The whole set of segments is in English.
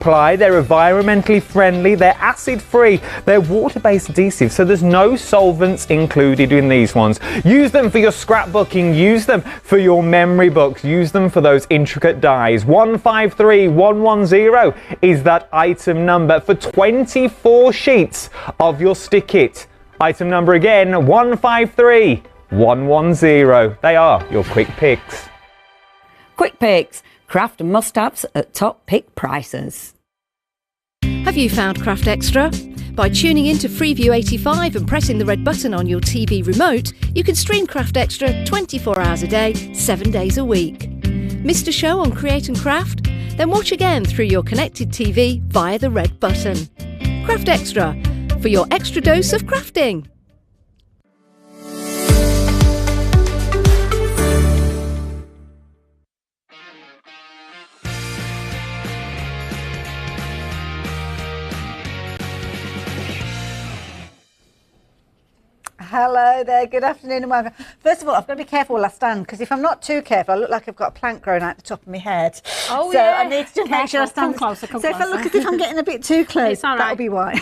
apply. They're environmentally friendly, they're acid free, they're water-based adhesive, so there's no solvents included in these ones. Use them for your scrapbooking, use them for your memory books, use them for those intricate dies. 153110 is that item number for 24 sheets of your stick kit. Item number again, 153110. They are your quick picks. Quick picks. Craft must-haves at top pick prices. Have you found Craft Extra? By tuning into Freeview 85 and pressing the red button on your TV remote, you can stream Craft Extra 24 hours a day, 7 days a week. Missed a show on Create and Craft? Then watch again through your connected TV via the red button. Craft Extra, for your extra dose of crafting. Hello there, good afternoon and welcome. First of all, I've got to be careful where I stand, because if I'm not too careful, I look like I've got a plank growing out the top of my head. Oh, so yeah. I need to just make sure I stand. Come closer. If I look as if I'm getting a bit too close, It's all right. that'll be why.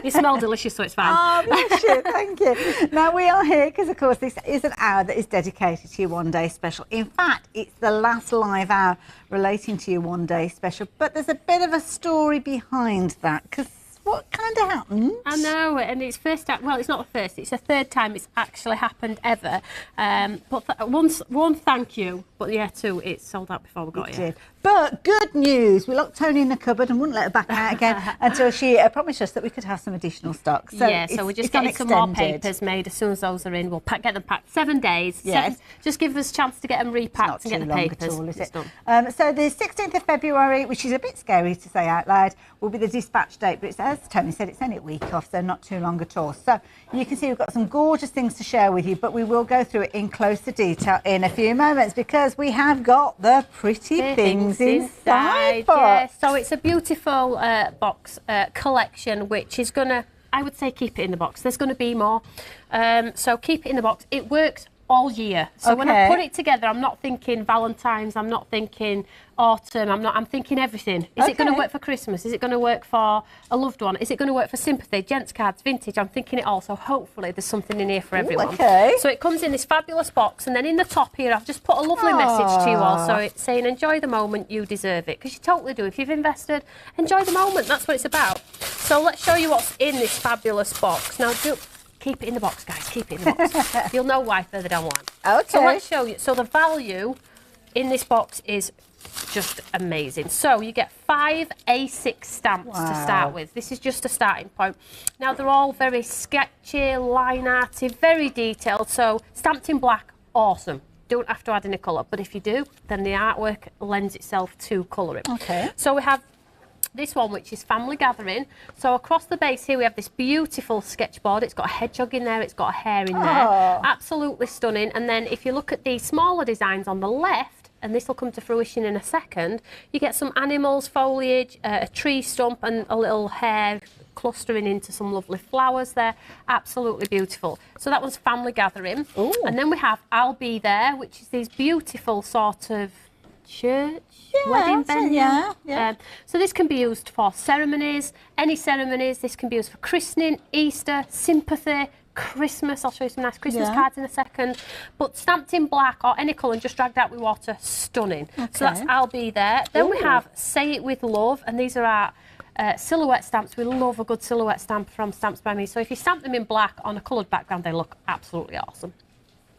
You smell delicious, so it's fine. Oh, bless you, thank you. Now, we are here because, of course, this is an hour that is dedicated to your one day special. In fact, it's the last live hour relating to your one day special, but there's a bit of a story behind that, because what kind of happened? I know, and it's first time. Well, it's not the first. It's the third time it's actually happened ever. But one, thank you. But yeah, two, it's sold out before we got here. But good news, we locked Toni in the cupboard and wouldn't let her back out again until she promised us that we could have some additional stock. So yeah, so we're just getting some more papers made. As soon as those are in, we'll get them packed. 7 days. Yes. Just give us a chance to get them repacked and get the papers. At all, is it? So the 16th of February, which is a bit scary to say out loud, will be the dispatch date. But it's, as Toni said, it's only a week off, so not too long at all. So you can see we've got some gorgeous things to share with you, but we will go through it in closer detail in a few moments, because we have got the pretty things inside box. Yeah. So it's a beautiful box collection, which is going to, I would say, keep it in the box. There's going to be more. So keep it in the box. It works all year. So when I put it together, I'm not thinking Valentine's, I'm not thinking autumn, I'm thinking everything. Is it going to work for Christmas? Is it going to work for a loved one? Is it going to work for sympathy, gents cards, vintage? I'm thinking it all. So hopefully there's something in here for everyone. So it comes in this fabulous box, and then in the top here I've just put a lovely message to you all. So it's saying, enjoy the moment, you deserve it, because you totally do. If you've invested, enjoy the moment. That's what it's about. So let's show you what's in this fabulous box. Now, keep it in the box, guys. Keep it in the box. You'll know why further down the line. Okay. So let's show you. So the value in this box is just amazing. So you get 5 A6 stamps to start with. This is just a starting point. Now they're all very sketchy, line arty, very detailed. So stamped in black, awesome. Don't have to add any colour. But if you do, then the artwork lends itself to colouring. Okay. So we have this one, which is Family Gathering. So across the base here we have this beautiful sketchboard. It's got a hedgehog in there, it's got a hare in there. Absolutely stunning. And then if you look at the smaller designs on the left, and this will come to fruition in a second, you get some animals, foliage, a tree stump, and a little hare clustering into some lovely flowers there. Absolutely beautiful. So that was Family Gathering. Ooh. And then we have I'll Be There, which is these beautiful sort of church wedding venue. So this can be used for ceremonies, any ceremonies. This can be used for christening, Easter, sympathy, Christmas. I'll show you some nice Christmas cards in a second. But stamped in black or any colour and just dragged out with water, stunning. So that's I'll Be There. Then we have Say It With Love, and these are our silhouette stamps. We love a good silhouette stamp from Stamps by Me. So if you stamp them in black on a coloured background, they look absolutely awesome.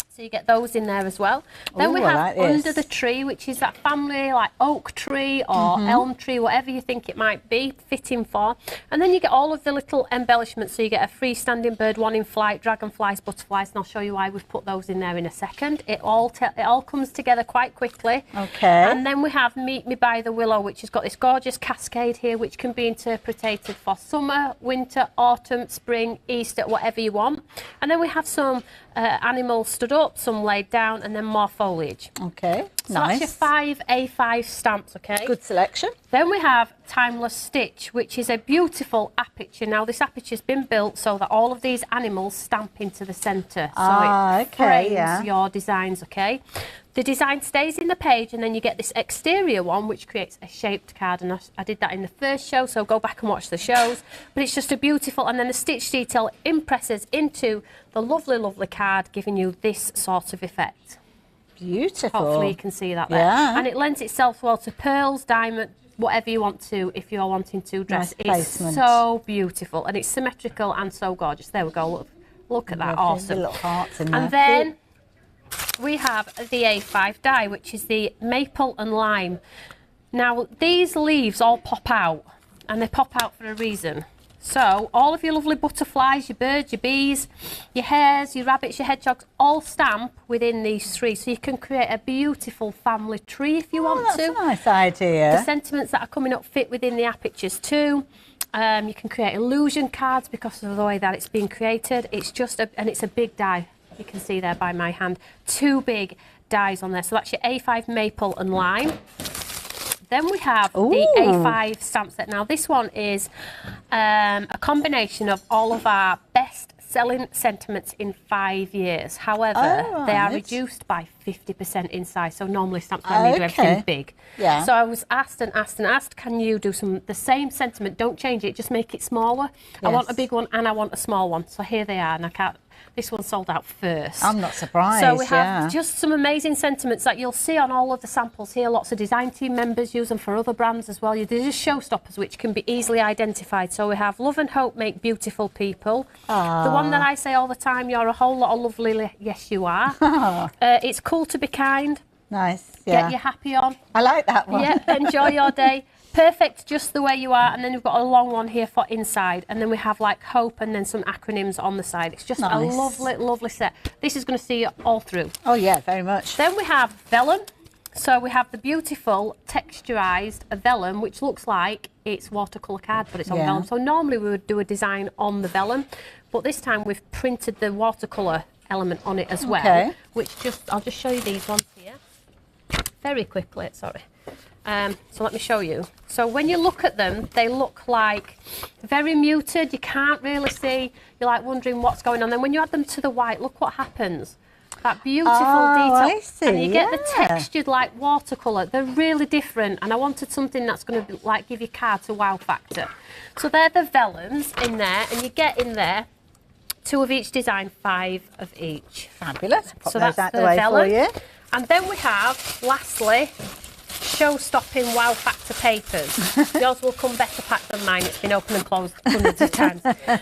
So you get those in there as well. Then we have Under the Tree, which is that family like oak tree or elm tree, whatever you think it might be, fitting for. And then you get all of the little embellishments. So you get a freestanding bird, one in flight, dragonflies, butterflies, and I'll show you why we've put those in there in a second. It all comes together quite quickly. Okay. And then we have Meet Me by the Willow, which has got this gorgeous cascade here, which can be interpreted for summer, winter, autumn, spring, Easter, whatever you want. And then we have some animals stood up, some laid down, and then more foliage. Okay, so nice. That's your 5 A5 stamps, okay? Good selection. Then we have Timeless Stitch, which is a beautiful aperture. Now, this aperture's been built so that all of these animals stamp into the centre. So it frames your designs, okay? The design stays in the page, and then you get this exterior one which creates a shaped card, and I did that in the first show, so go back and watch the shows. But it's just a beautiful, and then the stitch detail impresses into the lovely card, giving you this sort of effect. Beautiful. Hopefully you can see that there. Yeah. And it lends itself well to pearls, diamond, whatever you want to, if you're wanting to dress. Nice it's placement. so beautiful, and it's symmetrical and so gorgeous. There we go, look at that, awesome. Little hearts in there. And then we have the A5 die, which is the maple and lime. Now, these leaves all pop out, and they pop out for a reason. So, all of your lovely butterflies, your birds, your bees, your hares, your rabbits, your hedgehogs, all stamp within these three. So you can create a beautiful family tree if you want to. That's a nice idea. The sentiments that are coming up fit within the apertures too. You can create illusion cards because of the way that it's being created. It's just and it's a big die. You can see there by my hand, 2 big dies on there. So that's your A5 maple and lime. Then we have the A5 stamp set. Now this one is a combination of all of our best selling sentiments in 5 years. However, they are reduced by 50% in size. So normally stamps when you do everything big. Yeah. So I was asked, can you do the same sentiment? Don't change it, just make it smaller. Yes. I want a big one and I want a small one. So here they are, and this one sold out first. I'm not surprised. So we have just some amazing sentiments that you'll see on all of the samples here. Lots of design team members use them for other brands as well. They're just showstoppers which can be easily identified. So we have love and hope make beautiful people. The one that I say all the time, you're a whole lot of lovely, yes you are. It's cool to be kind. Nice, yeah. Get you happy on. I like that one. Yeah, enjoy your day. Perfect just the way you are. And then we've got a long one here for inside, and then we have like hope and then some acronyms on the side. It's just a lovely set. This is going to see you all through. Oh yeah, very much. Then we have vellum. So we have the beautiful texturized vellum, which looks like it's watercolour card, but it's on vellum. So normally we would do a design on the vellum, but this time we've printed the watercolour element on it as well, which I'll just show you these ones here very quickly, sorry. So let me show you. So when you look at them, they look like very muted. You can't really see. You're like wondering what's going on. Then when you add them to the white, look what happens. That beautiful detail. I see, and you get the textured like watercolour. They're really different. And I wanted something that's going to like give your cards a wow factor. So they're the vellums in there, and you get in there 2 of each design, 5 of each. Fabulous. Pop so those that's out the way vellum. for you. And then we have, lastly, show-stopping wow factor papers. Yours will come better packed than mine. It's been opened and closed hundreds of times.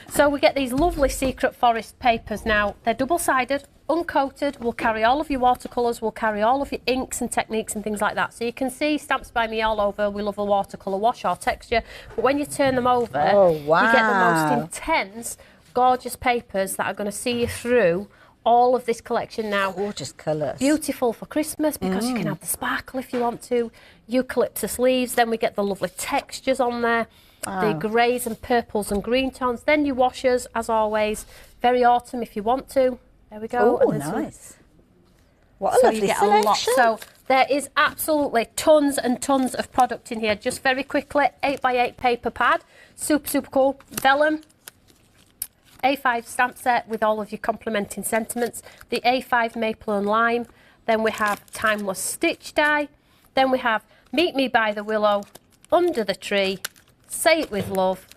So we get these lovely secret forest papers. Now, they're double-sided, uncoated. We'll carry all of your watercolours. We'll carry all of your inks and techniques and things like that. So you can see Stamps by Me all over. We love a watercolour wash or texture. But when you turn them over, you get the most intense, gorgeous papers that are going to see you through all of this collection now. Gorgeous colours. Beautiful for Christmas because you can have the sparkle if you want to. Eucalyptus leaves. Then we get the lovely textures on there. The greys and purples and green tones. Then your washers, as always. Very autumn if you want to. There we go. Oh, nice. What a lovely you get selection. A lot. So there is absolutely tons and tons of product in here. Just very quickly, 8x8 paper pad. Super, super cool. Vellum. A5 stamp set with all of your complementing sentiments, the A5 maple and lime, then we have timeless stitch die, then we have Meet Me by the Willow, Under the Tree, Say It With Love,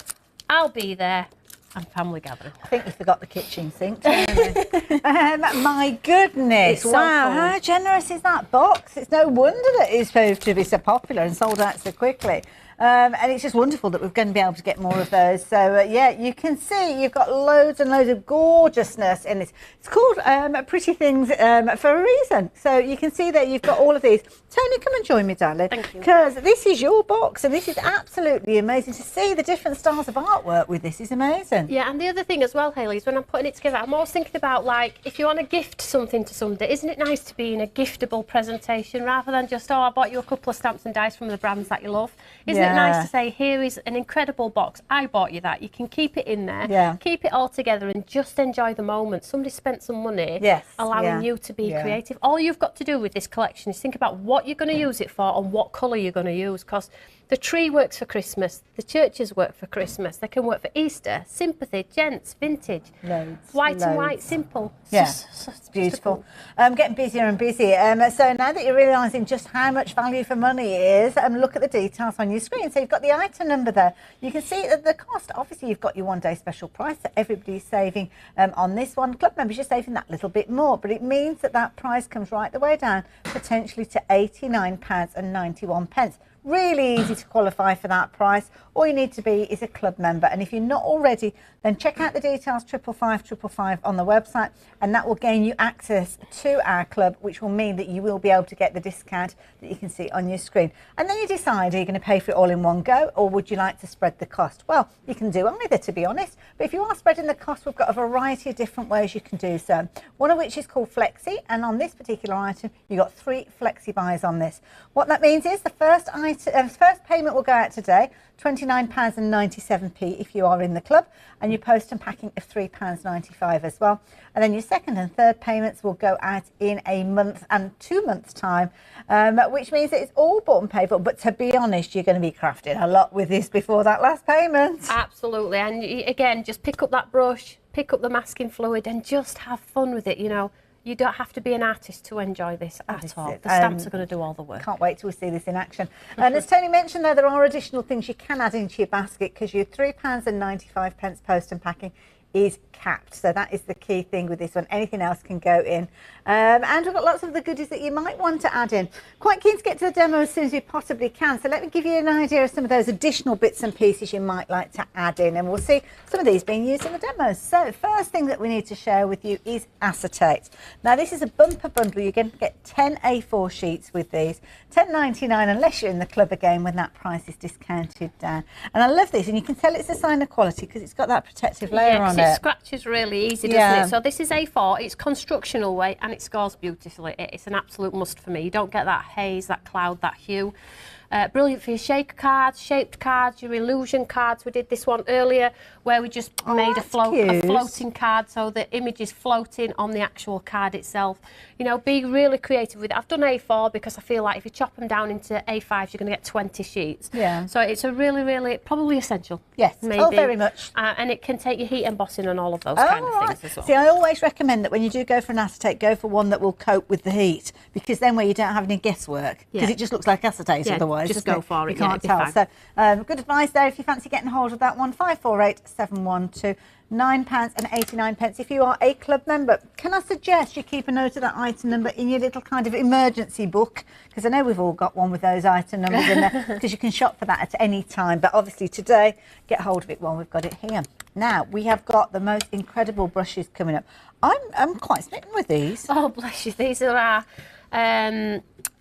I'll Be There, and Family Gathering. I think you forgot the kitchen sink. My goodness, It's so wow, cool. How generous is that box? It's no wonder that it's supposed to be so popular and sold out so quickly. And it's just wonderful that we're going to be able to get more of those. So, yeah, you can see you've got loads and loads of gorgeousness in this. It's called Pretty Things for a reason. So you can see that you've got all of these. Tony, come and join me, darling. Thank you. Because this is your box, and this is absolutely amazing. To see the different styles of artwork with this is amazing. Yeah, and the other thing as well, Hayley, is when I'm putting it together, I'm always thinking about, like, if you want to gift something to somebody, isn't it nice to be in a giftable presentation rather than just, oh, I bought you a couple of stamps and dies from the brands that you love? Isn't it nice to say, here is an incredible box, I bought you that, you can keep it in there, keep it all together and just enjoy the moment. Somebody spent some money allowing you to be creative. All you've got to do with this collection is think about what you're going to use it for and what colour you're going to use, because The tree works for Christmas. The churches work for Christmas. They can work for Easter, sympathy, gents, vintage. Loads. White and white, simple. Yeah, it's beautiful. Getting busier and busier. So now that you're realising just how much value for money it is, look at the details on your screen. So you've got the item number there. You can see that the cost, obviously you've got your one-day special price that everybody's saving on this one. Club members, you're saving that little bit more, but it means that that price comes right the way down, potentially to £89.91. Really easy to qualify for that price. All you need to be is a club member, and if you're not already, then check out the details 555 on the website, and that will gain you access to our club, which will mean that you will be able to get the discount that you can see on your screen. And then you decide, are you going to pay for it all in one go, or would you like to spread the cost? Well, you can do either, to be honest, but if you are spreading the cost, we've got a variety of different ways you can do so. One of which is called Flexi, and on this particular item you've got 3 Flexi buys on this. What that means is the first payment will go out today, £29.97 if you are in the club, and your post and packing of £3.95 as well. And then your second and third payments will go out in a month and 2 months' time, which means that it's all bought and paid for. But to be honest, you're going to be crafting a lot with this before that last payment. Absolutely. And again, just pick up that brush, pick up the masking fluid, and just have fun with it, you know. You don't have to be an artist to enjoy this at all. The stamps are going to do all the work. Can't wait till we see this in action. And as Tony mentioned there are additional things you can add into your basket, because your £3.95 post and packing is capped. So that is the key thing with this one. Anything else can go in. And we've got lots of the goodies that you might want to add in. Quite keen to get to the demo as soon as we possibly can. So let me give you an idea of some of those additional bits and pieces you might like to add in. And we'll see some of these being used in the demos. So first thing that we need to share with you is acetate. Now this is a bumper bundle. You're going to get 10 A4 sheets with these. £10.99 unless you're in the club again when that price is discounted down. And I love this. And you can tell it's a sign of quality because it's got that protective layer on it. It scratches really easy, doesn't it? So this is A4, it's constructional weight, and it scores beautifully. It's an absolute must for me. You don't get that haze, that cloud, that hue. Brilliant for your shaker cards, shaped cards, your illusion cards. We did this one earlier where we just made a floating card, so the image is floating on the actual card itself. You know, be really creative with it. I've done A4 because I feel like if you chop them down into A5s, you're going to get 20 sheets. Yeah. So it's a really, really, probably essential. Yes, maybe. Oh, very much. And it can take your heat embossing and all of those kind of things as well. See, I always recommend that when you do go for an acetate, go for one that will cope with the heat, because then where you don't have any guesswork, because it just looks like acetate otherwise. Just go for it. You can't tell. So good advice there if you fancy getting hold of that one. 548712. £9.89 if you are a club member. Can I suggest you keep a note of that item number in your little kind of emergency book, because I know we've all got one with those item numbers in there, because you can shop for that at any time. But obviously today, get hold of it while we've got it here. Now we have got the most incredible brushes coming up. I'm quite smitten with these. Oh bless you, these are our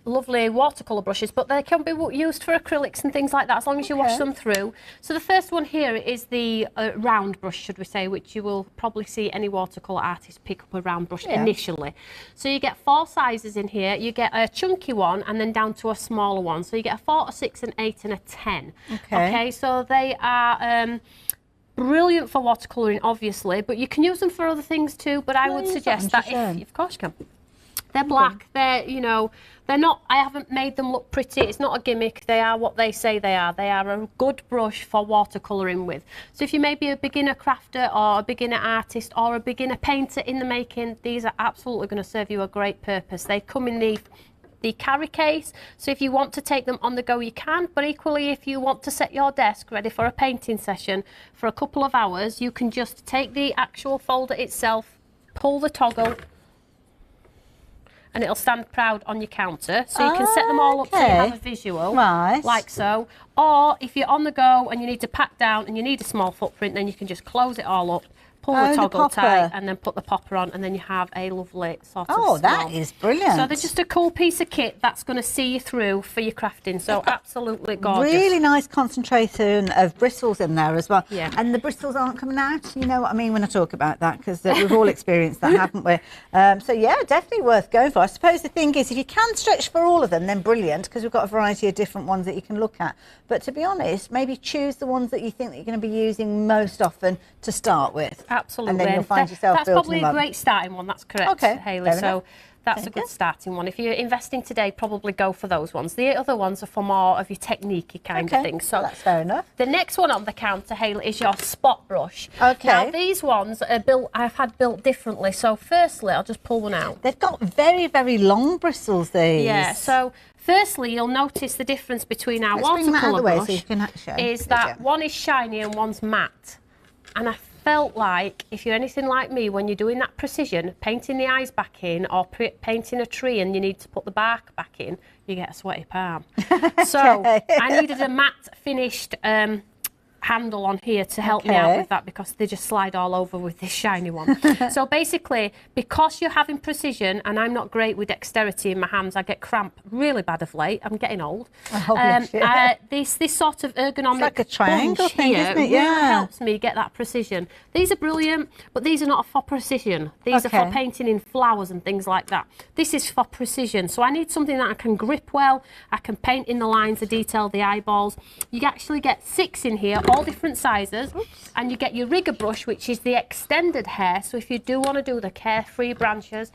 lovely watercolour brushes, but they can be used for acrylics and things like that as long as you wash them through. So the first one here is the round brush, should we say, which you will probably see any watercolour artist pick up a round brush initially. So you get 4 sizes in here. You get a chunky one and then down to a smaller one. So you get a 4, a 6, an 8 and a 10. Okay, so they are brilliant for watercolouring, obviously, but you can use them for other things too. But I would suggest that of course you can. They're black, they're, you know, they're not, I haven't made them look pretty, it's not a gimmick, they are what they say they are. They are a good brush for watercolouring with. So if you may be a beginner crafter or a beginner artist or a beginner painter in the making, these are absolutely going to serve you a great purpose. They come in the carry case, so if you want to take them on the go you can, but equally if you want to set your desk ready for a painting session for a couple of hours, you can just take the actual folder itself, pull the toggle, and it'll stand proud on your counter. So you can set them all up so you have a visual, like so. Or if you're on the go and you need to pack down and you need a small footprint, then you can just close it all up, pull the toggle tight, and then put the popper on, and then you have a lovely sort of small. That is brilliant. So they're just a cool piece of kit that's going to see you through for your crafting. So absolutely gorgeous. Really nice concentration of bristles in there as well. Yeah. And the bristles aren't coming out. You know what I mean when I talk about that, because we've all experienced that, haven't we? So yeah, definitely worth going for. I suppose the thing is, if you can stretch for all of them, then brilliant, because we've got a variety of different ones that you can look at. But to be honest, maybe choose the ones that you think that you're going to be using most often to start with. Absolutely. And then you'll find yourself That's probably a great starting one, that's correct, Hayley. So That's a good starting one. If you're investing today, probably go for those ones. The other ones are for more of your technique-y kind of thing. So that's fair enough. The next one on the counter, Hayley, is your spot brush. Okay. Now, these ones are built, I've had built differently. So firstly, I'll just pull one out. They've got very, very long bristles, these. Yeah, so firstly, you'll notice the difference between our watercolour brush is that one is shiny and one's matte. And I felt like, if you're anything like me, when you're doing that precision, painting the eyes back in or painting a tree and you need to put the bark back in, you get a sweaty palm. So I needed a matte finished handle on here to help me out with that, because they just slide all over with this shiny one. So basically, because you're having precision, and I'm not great with dexterity in my hands, I get cramp really bad of late. I'm getting old. This sort of ergonomic, it's like a triangle thing, here isn't it? really helps me get that precision. These are brilliant, but these are not for precision. These are for painting in flowers and things like that. This is for precision. So I need something that I can grip well. I can paint in the lines, the detail, the eyeballs. You actually get 6 in here, all different sizes. And you get your rigger brush, which is the extended hair. So if you do want to do the carefree branches,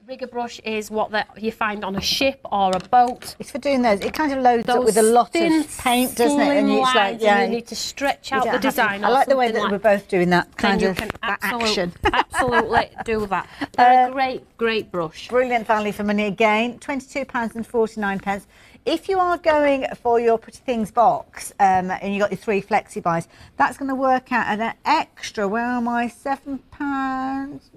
rigger brush is what you find on a ship or a boat. It's for doing those. It kind of loads up with a lot of paint, doesn't it? And it's like, you need to stretch out the design. I like the way that we're both doing that kind of action. action. Absolutely do that. They're a great, great brush. Brilliant value for money again. £22.49. If you are going for your Pretty Things box and you got your 3 flexi buys, that's going to work out at an extra, where am I, £7,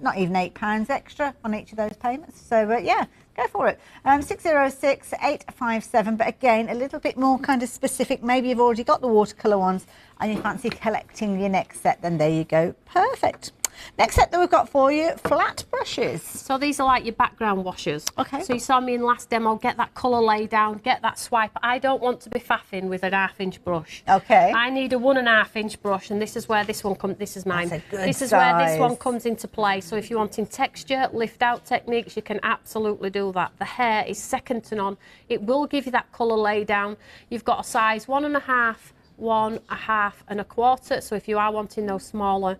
not even £8 extra on each of those payments. So yeah, go for it. 606857, but again, a little bit more kind of specific. Maybe you've already got the watercolour ones and you fancy collecting your next set, then there you go. Perfect. Next set that we've got for you, flat brushes. So these are like your background washers. Okay. So you saw me in last demo, get that colour lay down, get that swipe. I don't want to be faffing with an 1/2 inch brush. Okay. I need a 1.5 inch brush, and this is where this one comes, this is mine. That's a good This is size. where this one comes into play. So if you're wanting texture, lift out techniques, you can absolutely do that. The hair is second to none. It will give you that colour lay down. You've got a size 1.5, 1.5 and 1/4. So if you are wanting those smaller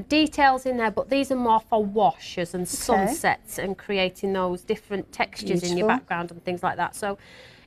details in there, but these are more for washes and sunsets and creating those different textures in your background and things like that. So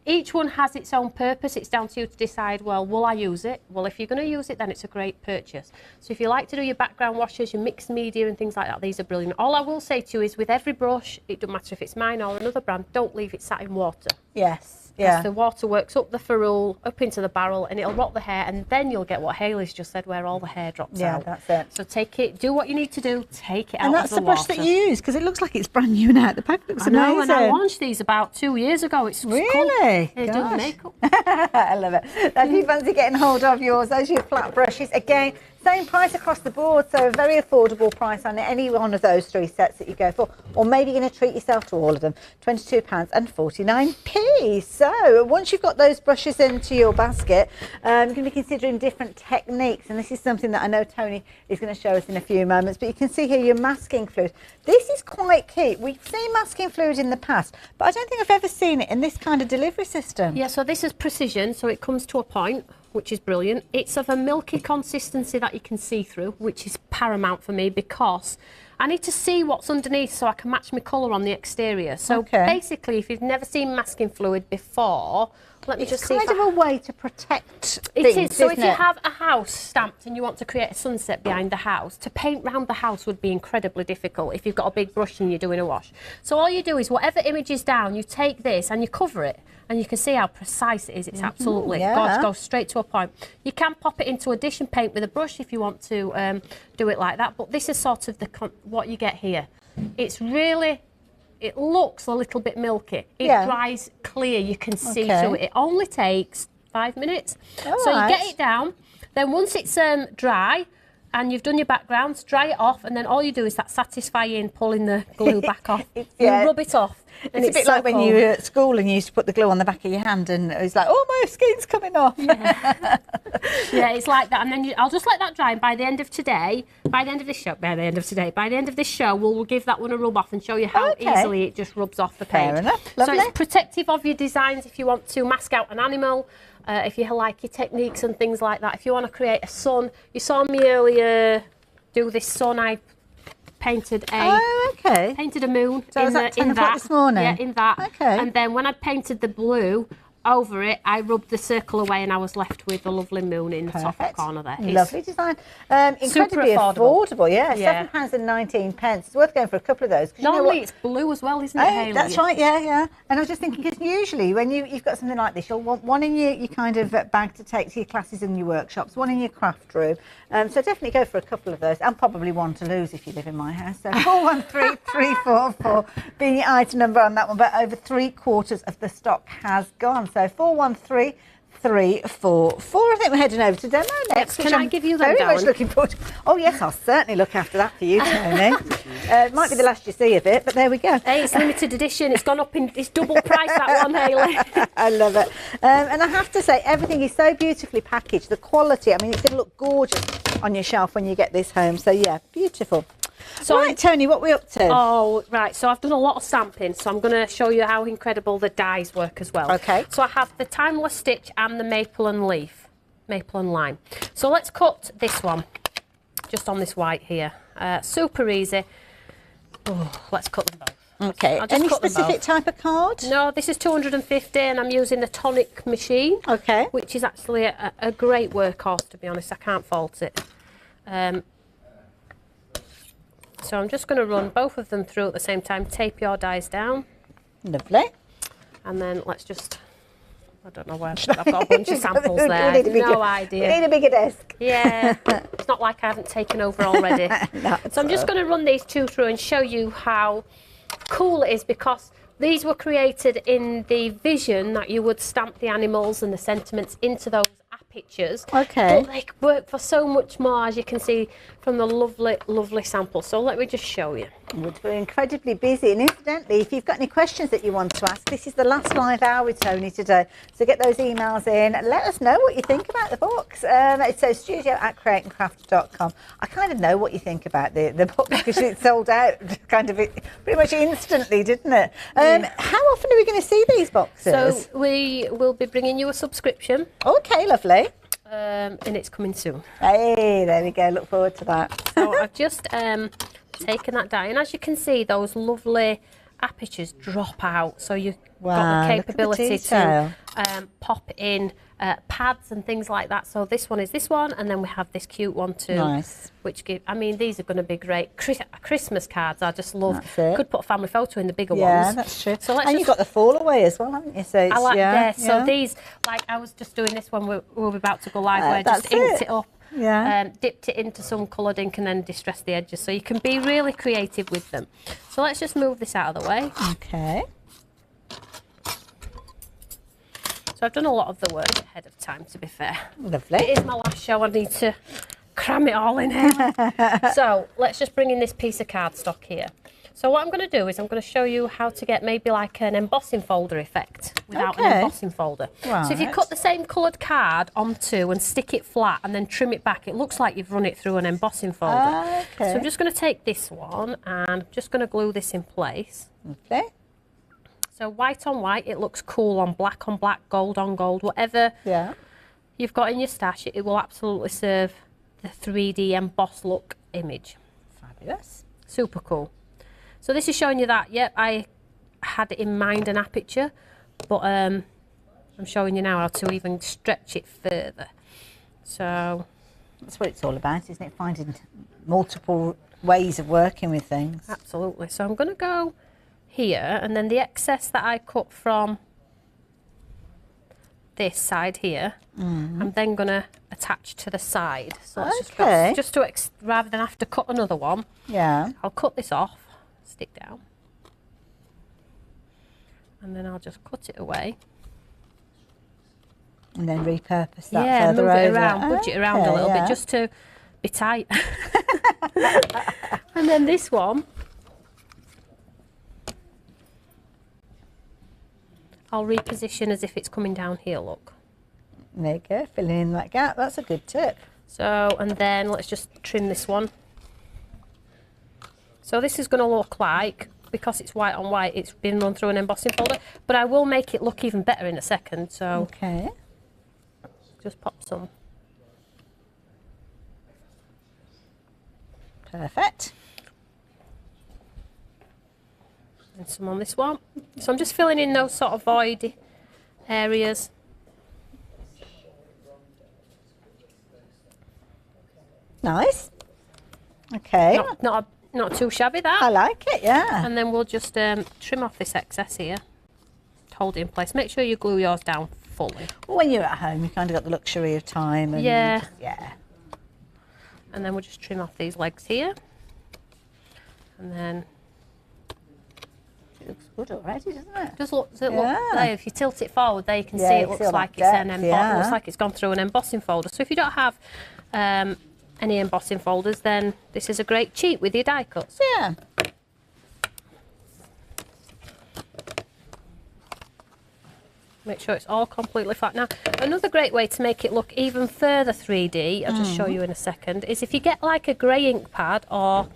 each one has its own purpose. It's down to you to decide, well, will I use it? Well, if you're going to use it, then it's a great purchase. So if you like to do your background washes, your mixed media and things like that, these are brilliant. All I will say to you is, with every brush, it doesn't matter if it's mine or another brand, don't leave it sat in water. Yes. Because the water works up the ferrule, up into the barrel, and it'll rot the hair, and then you'll get what Hayley's just said, where all the hair drops out. Yeah, that's it. So take it, do what you need to do, take it out of the water. And that's the brush that you use, because it looks like it's brand new and out the pack. It looks amazing. I know, and I launched these about 2 years ago. It's really cool. They Gosh. do makeup. I love it. Now, if you fancy getting hold of yours, those are your flat brushes. Again, same price across the board, so a very affordable price on any one of those 3 sets that you go for. Or maybe you're going to treat yourself to all of them. £22.49. So once you've got those brushes into your basket, you're going to be considering different techniques. And this is something that I know Toni is going to show us in a few moments. But you can see here your masking fluid. This is quite key. We've seen masking fluid in the past, but I don't think I've ever seen it in this kind of delivery system. Yeah, so this is precision, so it comes to a point, which is brilliant. It's of a milky consistency that you can see through, which is paramount for me, because I need to see what's underneath so I can match my colour on the exterior. So basically, if you've never seen masking fluid before, let me just see. It's kind of a way to protect things, it is. So if you it? have a house stamped and you want to create a sunset behind the house, to paint round the house would be incredibly difficult if you've got a big brush and you're doing a wash. So all you do is, whatever image is down, you take this and you cover it. And you can see how precise it is. It's absolutely gorgeous. Goes straight to a point. You can pop it into a dish and paint with a brush if you want to do it like that. But this is sort of what you get here. It's really, it looks a little bit milky. It dries clear. You can see through it. It only takes 5 minutes. So you get it down. Then once it's dry, and you've done your backgrounds, dry it off, and then all you do is that satisfying pulling the glue back off. You rub it off. And it's a bit like when you were at school and you used to put the glue on the back of your hand and it was like, oh, my skin's coming off. Yeah, it's like that. And then I'll just let that dry, and by the end of today, by the end of this show, we'll give that one a rub off and show you how easily it just rubs off the page. Fair enough. Lovely. So it's protective of your designs if you want to mask out an animal, if you like your techniques and things like that. If you want to create a sun, you saw me earlier do this sun. I painted a painted a moon So was that 10 o'clock this morning? Yeah, in that. Okay. And then when I painted the blue over it, I rubbed the circle away and I was left with a lovely moon in the top corner there. Lovely design. Incredibly affordable. Yeah, £7.19. It's worth going for a couple of those. Normally it's blue as well, isn't it, Hayley? That's right, yeah. And I was just thinking, because usually when you've got something like this, you'll want one in your kind of bag to take to your classes and your workshops, one in your craft room. So definitely go for a couple of those, and probably one to lose if you live in my house. So 413344 being your item number on that one, but over 3/4 of the stock has gone. So 413344. I think we're heading over to demo next. Can I give you that? Very much looking forward to. Oh yes, I'll certainly look after that for you, Tony. It might be the last you see of it, but there we go. Hey, it's limited edition. It's gone up it's double price, that one, Hayley. I love it. And I have to say, everything is so beautifully packaged. The quality, I mean, it's going to look gorgeous on your shelf when you get this home. So yeah, beautiful. So, right, Tony, what are we up to? Oh, right. So I've done a lot of stamping. So I'm going to show you how incredible the dies work as well. Okay. So I have the Timeless Stitch and the Maple and Leaf, Maple and Lime. So let's cut this one, just on this white here. Super easy. Oh, let's cut them both. Okay. Any specific type of card? No, this is 250 and I'm using the Tonic machine. Okay. Which is actually a great workhorse, to be honest. I can't fault it. So I'm just going to run both of them through at the same time. Tape your dies down. Lovely. And then let's just, I don't know where, I've got a bunch of samples there. No idea. We need a bigger desk. Yeah, it's not like I haven't taken over already. So I'm just going to run these two through and show you how cool it is, because these were created in the vision that you would stamp the animals and the sentiments into those pictures. Okay. But they work for so much more, as you can see from the lovely, lovely sample. So let me just show you. We're incredibly busy, and incidentally, if you've got any questions that you want to ask, this is the last live hour with Tony today. So get those emails in. Let us know what you think about the books. So studio@createandcraft.com. I kind of know what you think about the book, because it sold out kind of pretty much instantly, didn't it? How often are we going to see these boxes? So we will be bringing you a subscription. Okay, lovely. And it's coming soon. Hey, there we go. Look forward to that. So I've just taken that die, and as you can see, those lovely apertures drop out. So you've got the capability to pop in pads and things like that. So this one is this one, and then we have this cute one too. Nice. Which I mean, these are going to be great. Christmas cards, I just love. Could put a family photo in the bigger ones. Yeah, that's true. So and you've got the fall away as well, haven't you? So I like So these, like I was just doing this when we're about to go live, where I just inked it up. Yeah. Dipped it into some coloured ink and then distressed the edges. So you can be really creative with them. So let's just move this out of the way. Okay. So I've done a lot of the work ahead of time, to be fair. Lovely. It is my last show. I need to cram it all in here. So let's just bring in this piece of cardstock here. So what I'm going to do is I'm going to show you how to get maybe like an embossing folder effect without an embossing folder. Right. So if you cut the same coloured card onto and stick it flat and then trim it back, it looks like you've run it through an embossing folder. So I'm just going to take this one and I'm just going to glue this in place. Okay. So white on white, it looks cool on black, gold on gold, whatever you've got in your stash, it will absolutely serve the 3D emboss look image. Fabulous. Super cool. So this is showing you that, yep, I had in mind an aperture, but I'm showing you now how to even stretch it further. So that's what it's all about, isn't it? Finding multiple ways of working with things. Absolutely. So I'm going to go here, and then the excess that I cut from this side here, I'm then going to attach to the side. So let's just to rather than have to cut another one, I'll cut this off. Stick down, and then I'll just cut it away and then repurpose that further move it over. around, budge it around a little bit just to be tight. And then this one I'll reposition as if it's coming down here, look. There you go, filling in that gap. That's a good tip. So, and then let's just trim this one. So this is going to look like, because it's white on white, it's been run through an embossing folder, but I will make it look even better in a second. So just pop some. Perfect. And some on this one. So I'm just filling in those sort of void areas. Nice. Okay. Not too shabby, that. I like it, yeah. And then we'll just trim off this excess here. Hold it in place. Make sure you glue yours down fully. Well, when you're at home, you kind of got the luxury of time. And Yeah. Yeah. And then we'll just trim off these legs here. And then It looks good already, doesn't it? does it look Yeah. there, if you tilt it forward there you can Yeah, see you it can looks see all like that it's an depth, it looks like it's gone through an embossing folder. So if you don't have any embossing folders, then this is a great cheat with your die cuts. Yeah. Make sure it's all completely flat. Now, another great way to make it look even further 3D, I'll just show you in a second, is if you get like a grey ink pad or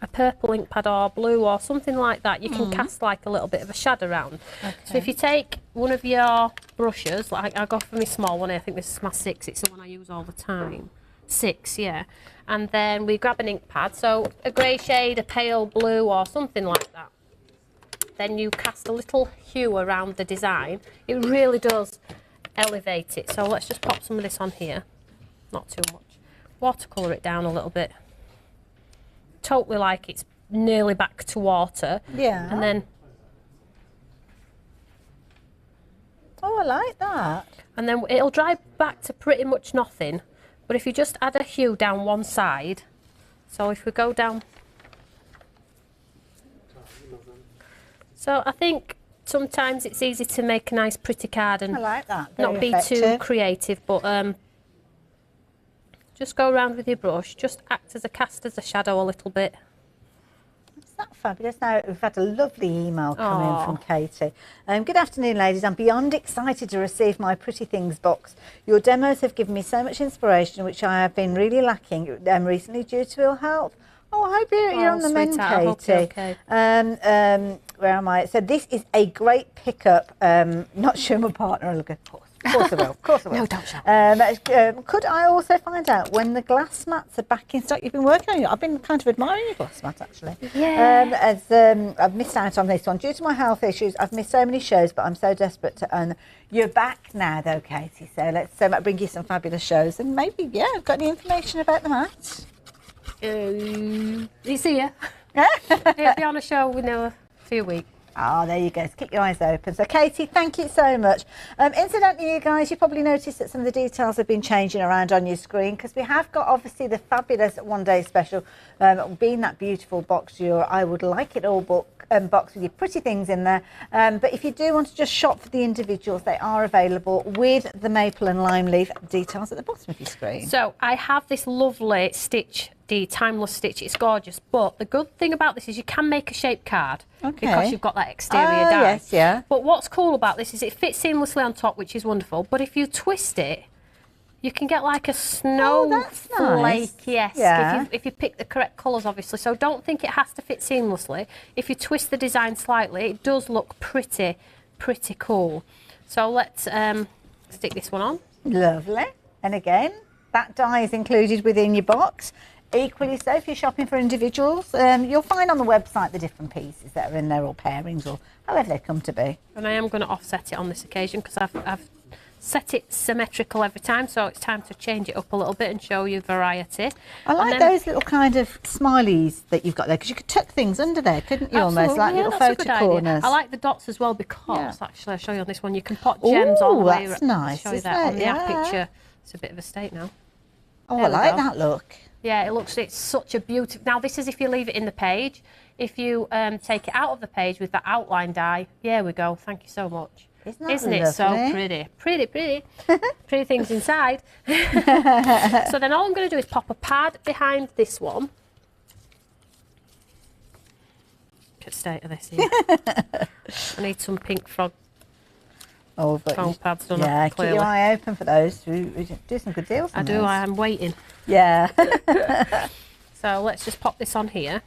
a purple ink pad or blue or something like that, you can cast like a little bit of a shadow around. Okay. So if you take one of your brushes, like I go for my small one, I think this is my 6, it's the one I use all the time. 6, yeah. And then we grab an ink pad, so a grey shade, a pale blue or something like that. Then you cast a little hue around the design. It really does elevate it. So let's just pop some of this on here. Not too much. Watercolour it down a little bit. Totally like it's nearly back to water. Yeah. And then... Oh, I like that. And then it'll dry back to pretty much nothing. But if you just add a hue down one side, so if we go down... So I think sometimes it's easy to make a nice pretty card and I like that. not be too creative, but just go around with your brush, just act as a shadow a little bit. Isn't that fabulous? Now, we've had a lovely email come in Aw. from Katie. Good afternoon, ladies. I'm beyond excited to receive my Pretty Things box. Your demos have given me so much inspiration, which I have been really lacking recently due to ill health. Oh, I hope you're on the mend, sweetheart, I hope Katie. you're okay. Where am I? So this is a great pickup. Not sure my partner will look, of course. Of course I will. Of course I will. No, don't shout. Could I also find out when the glass mats are back in stock? You've been working on it. I've been kind of admiring your glass mat, actually. Yeah. I've missed out on this one. Due to my health issues, I've missed so many shows, but I'm so desperate to earn. You're back now, though, Katie. So let's bring you some fabulous shows. And maybe, yeah, got any information about the mat? You see ya. It'll be on a show within a few weeks. Oh, there you go. So keep your eyes open. So, Katie, thank you so much. Incidentally, you guys, you probably noticed that some of the details have been changing around on your screen because we have got, obviously, the fabulous one-day special, being that beautiful box, I would like it all box with your pretty things in there. But if you do want to just shop for the individuals, they are available with the maple and lime leaf details at the bottom of your screen. So I have this lovely stitch, the timeless stitch. It's gorgeous, but the good thing about this is you can make a shape card because you've got that exterior die. Yes, yeah. But what's cool about this is it fits seamlessly on top, which is wonderful. But if you twist it, you can get like a snowflake. Nice. Yes, Yeah. if you pick the correct colours, obviously. So don't think it has to fit seamlessly. If you twist the design slightly, it does look pretty cool. So let's stick this one on. Lovely. And again, that die is included within your box. Equally so, if you're shopping for individuals, you'll find on the website the different pieces that are in there, or pairings, or however they come to be. And I am going to offset it on this occasion because I've set it symmetrical every time, so it's time to change it up a little bit and show you variety. I like those little kind of smileys that you've got there, because you could tuck things under there, couldn't you? Almost like little photo corners. I like the dots as well because, actually, I'll show you on this one, you can put gems all the way. That's nice, I'll show you that on the app picture. It's a bit of a state now. Oh, I like that look. Yeah, it's such a beautiful... Now, this is if you leave it in the page. If you take it out of the page with that outline die, here we go. Thank you so much. Isn't it so pretty? Pretty. Pretty things inside. So then all I'm going to do is pop a pad behind this one. Look at the state of this here. I need some pink frog foam pads done up, keep your eye open for those. We do some good deals on those. I'm waiting. Yeah. So let's just pop this on here.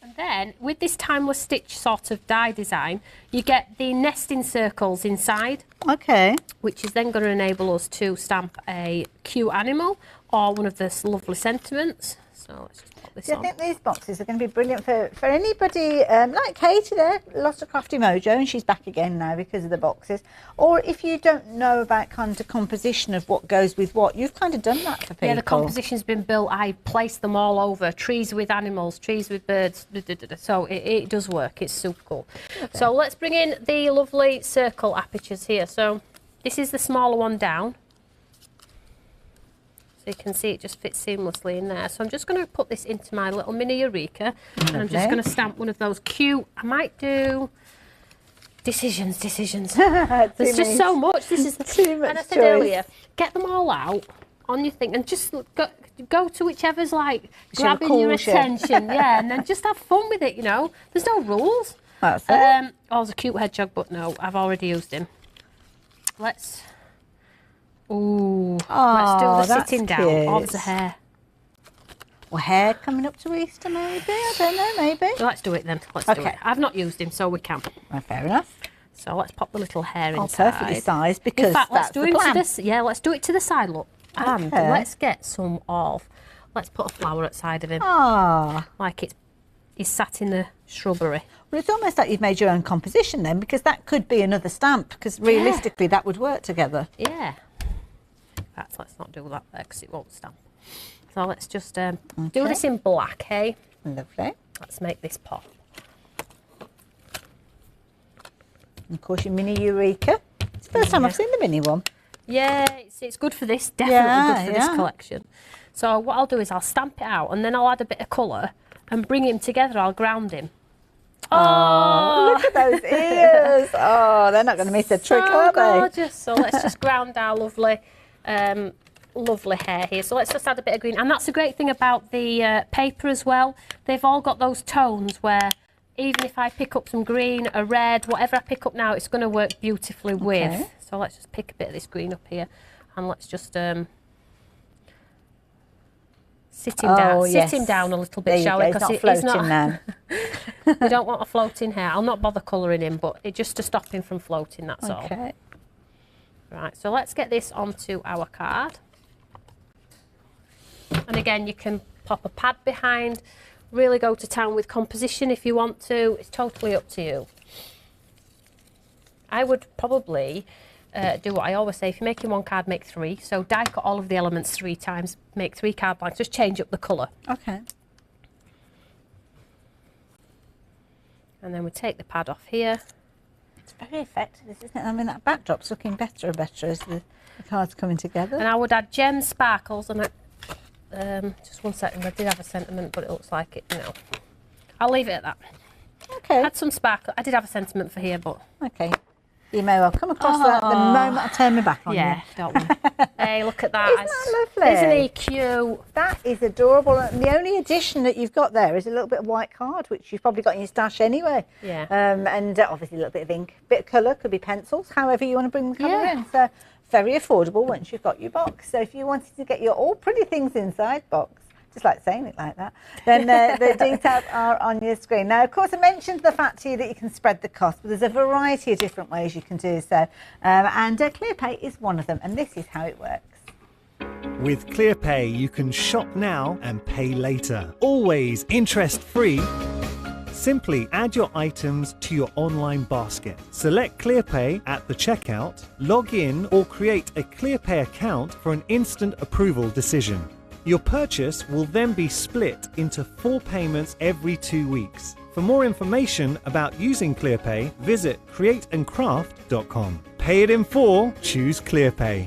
And then with this timeless stitch sort of die design, you get the nesting circles inside. Okay. Which is then going to enable us to stamp a cute animal or one of the lovely sentiments. So let's just pop this I on. think these boxes are going to be brilliant for anybody like Katie there, lost her crafty mojo, and she's back again now because of the boxes. Or if you don't know about kind of composition of what goes with what, you've kind of done that for people. Yeah, the composition's been built. I placed them all over, trees with animals, trees with birds. So it does work. It's super cool. Okay. So let's bring in the lovely circle apertures here. So this is the smaller one down. So you can see it just fits seamlessly in there. So I'm just going to put this into my little mini Eureka. And I'm just going to stamp one of those cute, I might do decisions. There's just so much. This is too much. And I said earlier, get them all out on your thing and just go to whichever's like grabbing your attention. Yeah, and then just have fun with it, you know. There's no rules. That's it. Oh, there's a cute hedgehog, but no, I've already used him. Let's do the sitting down. Oh, there's a hare. Well, hair coming up to Easter, maybe. I don't know, maybe. So let's do it then. Let's do it. I've not used him, so we can. Well, fair enough. So let's pop the little hair inside. Perfectly sized, because in fact, let's do it to this. Yeah, let's do it to the side. Look, and let's get some of. Let's put a flower outside of him. Like he's sat in the shrubbery. Well, it's almost like you've made your own composition then, because that could be another stamp. Because realistically, that would work together. Yeah. In fact, let's not do that there because it won't stamp. So let's just do this in black, hey? Lovely. Let's make this pop. And of course, your mini Eureka. It's the first time I've seen the mini one. Yeah, it's good for this. Definitely good for this collection. So what I'll do is I'll stamp it out and then I'll add a bit of colour and bring him together. I'll ground him. Oh, look at those ears. Oh, they're not going to miss a trick, are they? Gorgeous. So let's just ground our lovely hair here. So let's just add a bit of green. And that's the great thing about the paper as well. They've all got those tones where even if I pick up some green, a red, whatever I pick up now, it's going to work beautifully with. So let's just pick a bit of this green up here and let's just sit him down a little bit, shall we? Because he's not floating now. We don't want a floating hair. I'll not bother colouring him, but just to stop him from floating, that's all. Right, so let's get this onto our card. And again, you can pop a pad behind, really go to town with composition if you want to. It's totally up to you. I would probably do what I always say. If you're making one card, make three. So die cut all of the elements 3 times, make 3 card blanks, just change up the colour. Okay. And then we take the pad off here. It's very effective, isn't it? I mean, that backdrop's looking better and better as the cards coming together. And I would add gem sparkles and just 1 second, I did have a sentiment, but it looks like it, no. I'll leave it at that. Okay. Add some sparkle. I did have a sentiment for here, but... Okay. You may well come across that the moment I turn my back on you. Yeah, don't worry. Hey, look at that. Isn't that lovely? Isn't he cute? That is adorable. And the only addition that you've got there is a little bit of white card, which you've probably got in your stash anyway. Yeah. And obviously a little bit of ink, bit of colour, could be pencils, however you want to bring the colour in. So very affordable once you've got your box. So if you wanted to get your all pretty things inside box, just like saying it like that, then the details are on your screen. Now, of course, I mentioned the fact to you that you can spread the cost, but there's a variety of different ways you can do so. And ClearPay is one of them, and this is how it works. With ClearPay, you can shop now and pay later. Always interest-free. Simply add your items to your online basket. Select ClearPay at the checkout, log in or create a ClearPay account for an instant approval decision. Your purchase will then be split into 4 payments every 2 weeks. For more information about using ClearPay, visit createandcraft.com. Pay it in 4, choose ClearPay.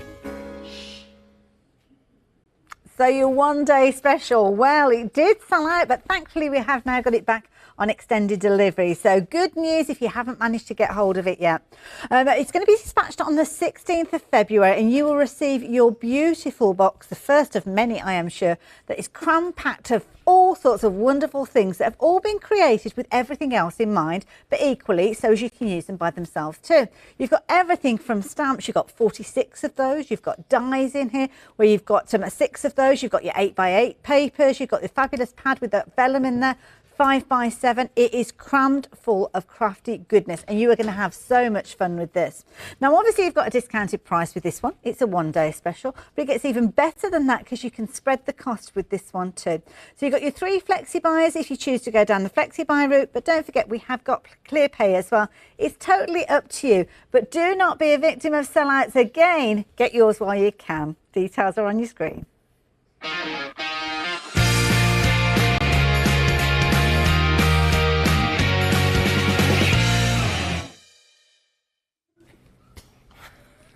So your 1-day special, well, it did sell out, but thankfully we have now got it back on extended delivery. So good news if you haven't managed to get hold of it yet. It's going to be dispatched on the 16th of February and you will receive your beautiful box, the first of many, I am sure, that is cram-packed of all sorts of wonderful things that have all been created with everything else in mind, but equally so as you can use them by themselves too. You've got everything from stamps, you've got 46 of those, you've got dies in here where you've got 6 of those, you've got your 8x8 papers, you've got the fabulous pad with that vellum in there, 5x7. It is crammed full of crafty goodness, and you are going to have so much fun with this. Now, obviously, you've got a discounted price with this one. It's a one-day special, but it gets even better than that because you can spread the cost with this one too. So you've got your 3 flexi buyers if you choose to go down the flexi buy route, but don't forget we have got clear pay as well. It's totally up to you, but do not be a victim of sellouts again. Get yours while you can. Details are on your screen.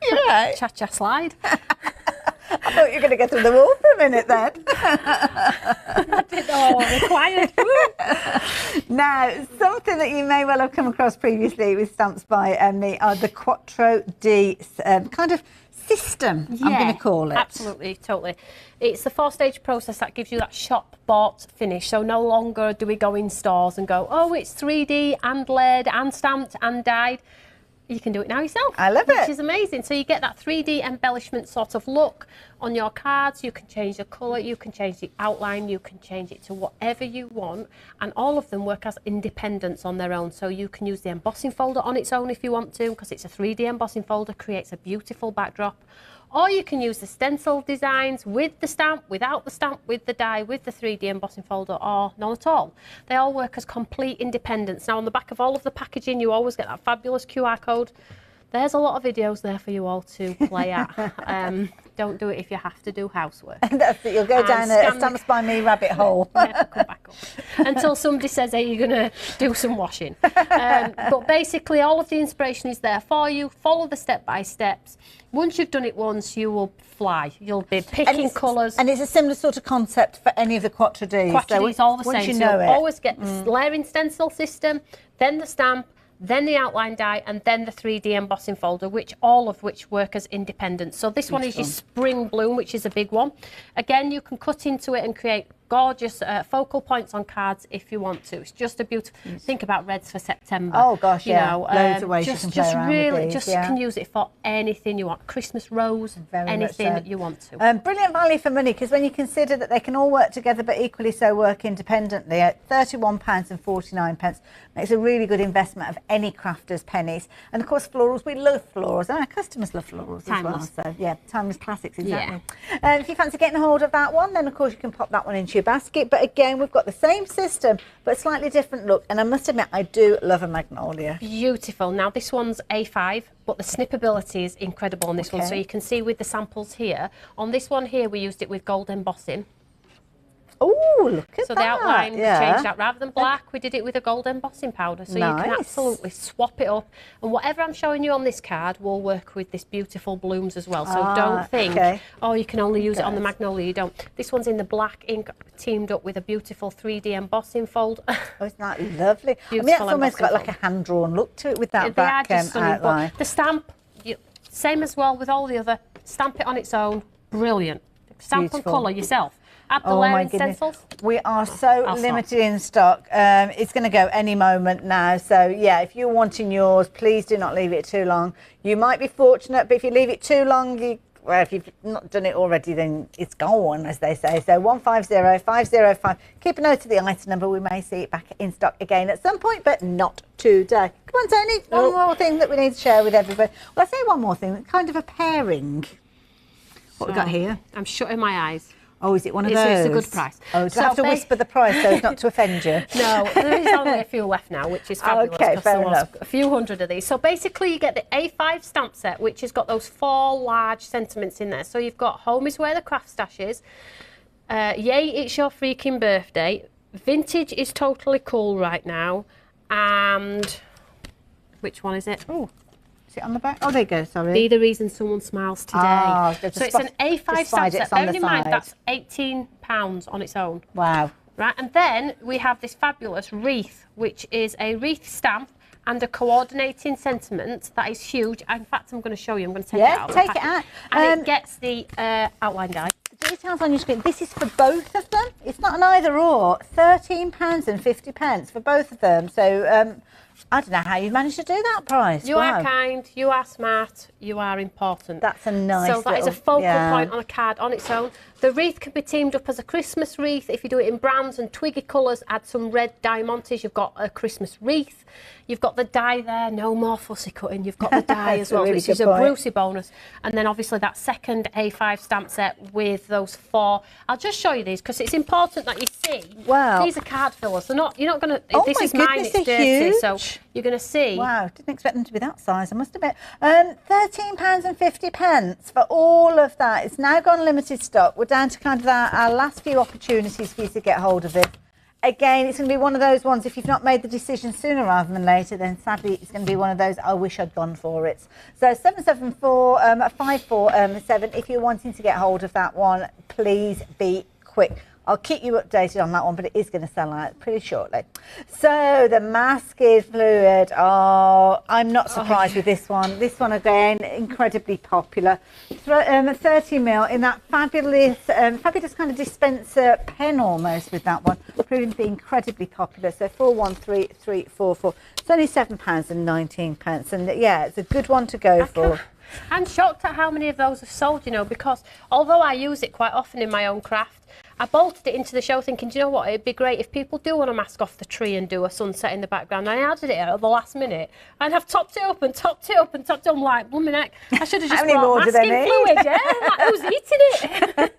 You're right. Cha-cha slide. I thought you were going to go through the wall for a minute then. I didn't know what was required. Now, something that you may well have come across previously with stamps by me are the Quattro D kind of system, Yeah, I'm going to call it. Absolutely, totally. It's the 4-stage process that gives you that shop bought finish. So no longer do we go in stores and go, oh, it's 3D and lead and stamped and dyed. You can do it now yourself. I love it. Which is amazing. So you get that 3D embellishment sort of look on your cards. You can change the colour, you can change the outline, you can change it to whatever you want. And all of them work as independents on their own. So you can use the embossing folder on its own if you want to, because it's a 3D embossing folder, creates a beautiful backdrop. Or you can use the stencil designs with the stamp, without the stamp, with the die, with the 3D embossing folder, or none at all. They all work as complete independents. Now, on the back of all of the packaging, you always get that fabulous QR code. There's a lot of videos there for you all to play at. Don't do it if you have to do housework. That's it, you'll go down a Stamps by Me rabbit hole. Never come back up until somebody says, hey, you're going to do some washing. But basically, all of the inspiration is there for you. Follow the step-by-steps. Once you've done it once, you will fly. You'll be picking colours. And it's a similar sort of concept for any of the Quattro Ds. Quattro Ds, all the once same. You know so it. Always get the layering stencil system, then the stamp, then the outline die, and then the 3D embossing folder, all of which work as independent. So this one is your Spring Bloom, which is a big one. Again, you can cut into it and create gorgeous focal points on cards if you want to. It's just a beautiful. Think about reds for September. Oh gosh, you know, loads of ways you can play around with these, you can use it for anything you want. Christmas rose, anything that you want to. Brilliant value for money, because when you consider that they can all work together but equally so work independently at £31.49 makes a really good investment of any crafter's pennies. And of course, florals, we love florals, and our customers love florals Timeless. as well. So yeah, timeless classics, exactly. If you fancy getting a hold of that one, then of course you can pop that one into your basket. But again, we've got the same system but slightly different look, and I must admit I do love a magnolia. Beautiful. Now this one's A5, but the snippability is incredible on this one. So you can see with the samples here, on this one here we used it with gold embossing. Oh, look at that. So the outline, we changed that. Rather than black, we did it with a gold embossing powder. So you can absolutely swap it up. And whatever I'm showing you on this card will work with this beautiful blooms as well. So don't think, oh, you can only use it on the magnolia. You don't. This one's in the black ink, teamed up with a beautiful 3D embossing fold. Oh, isn't that lovely? I mean, that's almost got like a hand-drawn look to it with that back outline. But the stamp, same as well with all the other, stamp it on its own. Brilliant. Stamp and colour yourself. Add the layering stencils. We are so limited in stock. It's going to go any moment now. So, yeah, if you're wanting yours, please do not leave it too long. You might be fortunate, but if you leave it too long, well, if you've not done it already, then it's gone, as they say. So 150505. Keep a note of the item number. We may see it back in stock again at some point, but not today. Come on, Tony. One more thing that we need to share with everybody. Well, I say one more thing, kind of a pairing. What we got here? I'm shutting my eyes. Oh, is it one of those? It's a good price. Oh, do I have to whisper the price so as not to offend you? No, there is only a few left now, which is fabulous. Okay, fair enough. A few hundred of these. So basically you get the A5 stamp set, which has got those 4 large sentiments in there. So you've got home is where the craft stash is. Yay, it's your freaking birthday. Vintage is totally cool right now. And which one is it? Oh. Is it on the back? Oh, there you go, sorry. Be the reason someone smiles today. Oh, so it's an A5 stamp set. Bear in mind, that's £18 on its own. Wow. Right, and then we have this fabulous wreath, which is a wreath stamp and a coordinating sentiment that is huge. In fact, I'm going to show you. I'm going to take it out. Yeah, take it out. And it gets the outline die. Details on your screen. This is for both of them. It's not an either or. £13.50 for both of them. So I don't know how you managed to do that price. You are kind, you are smart, you are important. That's a nice So that is a focal yeah. point on a card on its own. The wreath can be teamed up as a Christmas wreath. If you do it in browns and twiggy colours, add some red diamantes, you've got a Christmas wreath. You've got the die there, no more fussy cutting. You've got the die as well, really which is a Brucey bonus. And then obviously that second A5 stamp set with those 4. I'll just show you these because it's important that you see. Wow. These are card fillers. They're not, you're not going to, Oh this my is mine, goodness, it's they're dirty. huge. So you're going to see. Wow, didn't expect them to be that size, I must admit. £13.50 for all of that. It's now gone limited stock. We're down to kind of our last few opportunities for you to get hold of it. Again, it's going to be one of those ones, if you've not made the decision sooner rather than later, then sadly it's going to be one of those, I wish I'd gone for it. So 774-5447, if you're wanting to get hold of that one, please be quick. I'll keep you updated on that one, but it is going to sell out pretty shortly. So the masking fluid, I'm not surprised with this one. This one again, incredibly popular. 30ml in that fabulous kind of dispenser pen almost with that one, proving to be incredibly popular. So 413344. It's only £7.19, and yeah, it's a good one to go for. I'm shocked at how many of those are sold, you know, because although I use it quite often in my own craft, I bolted it into the show thinking, do you know what, it'd be great if people do want to mask off the tree and do a sunset in the background. And I added it at the last minute and I've topped it up. I'm like, blooming heck, I should have just brought masking fluid, yeah? Like, who's eating it?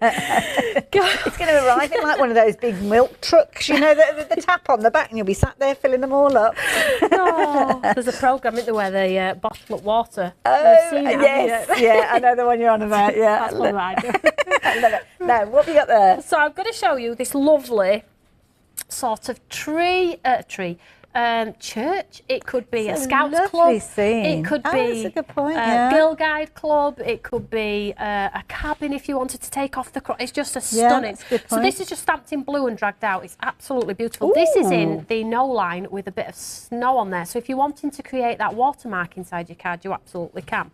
It's going to arrive in like one of those big milk trucks, you know, the tap on the back, and you'll be sat there filling them all up. There's a programme, isn't there, where they bottle up water. Oh, seen it, yes, yeah, I know the one you're on about, yeah. That's what I do. I love it. Now, what have you got there? So I'm going to show you this lovely sort of church. It could be a Scouts club. Scene. It could be that's a good point, a Girl Guide club. It could be a cabin if you wanted to take off the cross. It's just a stunning. That's a good So point. this is just stamped in blue and dragged out. It's absolutely beautiful. Ooh. This is in the no line with a bit of snow on there. So if you're wanting to create that watermark inside your card, you absolutely can.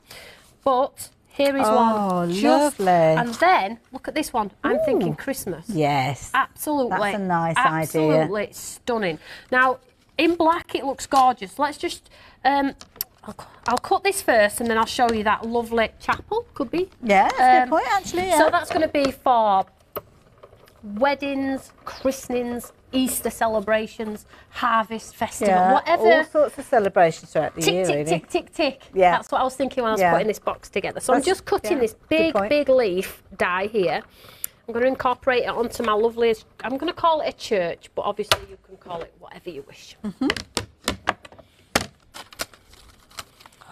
But here is one. Lovely. And then, look at this one. I'm thinking Christmas. Yes. Absolutely. That's a nice idea. Absolutely stunning. Now, in black, it looks gorgeous. Let's just, I'll cut this first and then I'll show you that lovely chapel, could be. Yeah, that's a good point, actually, yeah. So that's going to be for weddings, christenings, Easter celebrations, harvest festival, whatever. All sorts of celebrations throughout the year, tick, really. tick, tick, tick. Yeah. That's what I was thinking when I was putting this box together. So I'm just cutting this big leaf die here. I'm going to incorporate it onto my lovely, I'm going to call it a church, but obviously you can call it whatever you wish.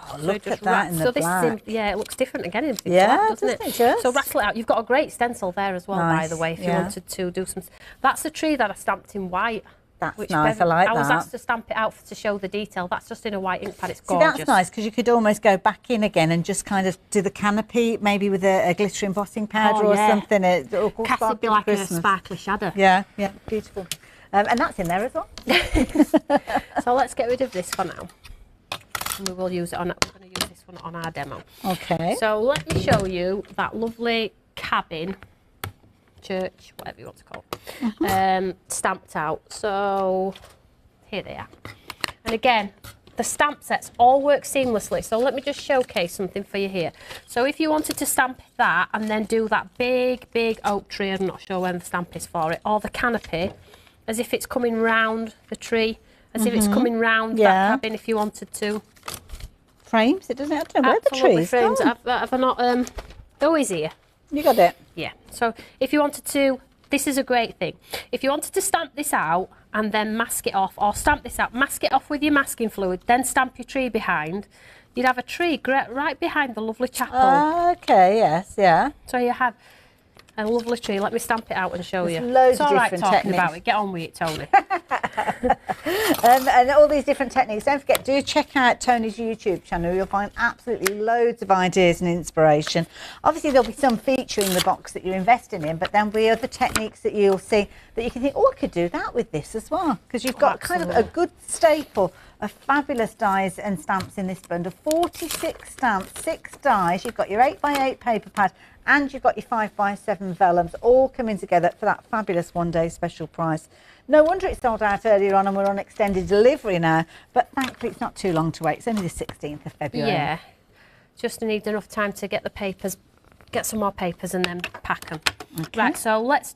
Oh, look at that in the black. Yeah, it looks different again in the yeah, black, doesn't it? Just? So rattle it out. You've got a great stencil there as well, by the way, if you wanted to do some. That's the tree that I stamped in white. That's nice, I like that. I was asked to stamp it out to show the detail. That's just in a white ink pad, it's gorgeous. See, that's nice, because you could almost go back in again and just kind of do the canopy, maybe with a glitter embossing powder or something. It'd be like a sparkly shadow. Yeah, yeah, beautiful. And that's in there as well. So let's get rid of this for now. And we will use it on, we're going to use this one on our demo. Okay. So let me show you that lovely cabin, church, whatever you want to call it, stamped out. So here they are. And again, the stamp sets all work seamlessly. So let me just showcase something for you here. So if you wanted to stamp that and then do that big oak tree, I'm not sure when the stamp is for it, or the canopy, as if it's coming round the tree, as if it's coming round that cabin if you wanted to. Frames? It doesn't have to. Where are the trees? Frames. Have I not? Oh, is here. You got it. Yeah. So if you wanted to, this is a great thing. If you wanted to stamp this out and then mask it off, or stamp this out, mask it off with your masking fluid, then stamp your tree behind, you'd have a tree right behind the lovely chapel. Okay, yes, yeah. So you have a lovely tree. Let me stamp it out and show you. Loads of it's different all right talking techniques. about it. Get on with it, Tony. And all these different techniques. Don't forget, do check out Tony's YouTube channel. You'll find absolutely loads of ideas and inspiration. Obviously, there'll be some featuring the box that you're investing in, but then there'll be other techniques that you'll see that you can think, oh, I could do that with this as well. Because you've got kind of a good staple of fabulous dies and stamps in this bundle. 46 stamps, 6 dies. You've got your 8x8 paper pad and you've got your 5x7 vellums all coming together for that fabulous one-day special price. No wonder it sold out earlier on and we're on extended delivery now, but thankfully it's not too long to wait. It's only the 16th of February. Yeah, just need enough time to get the papers, get some more papers and then pack them. Okay. Right, so let's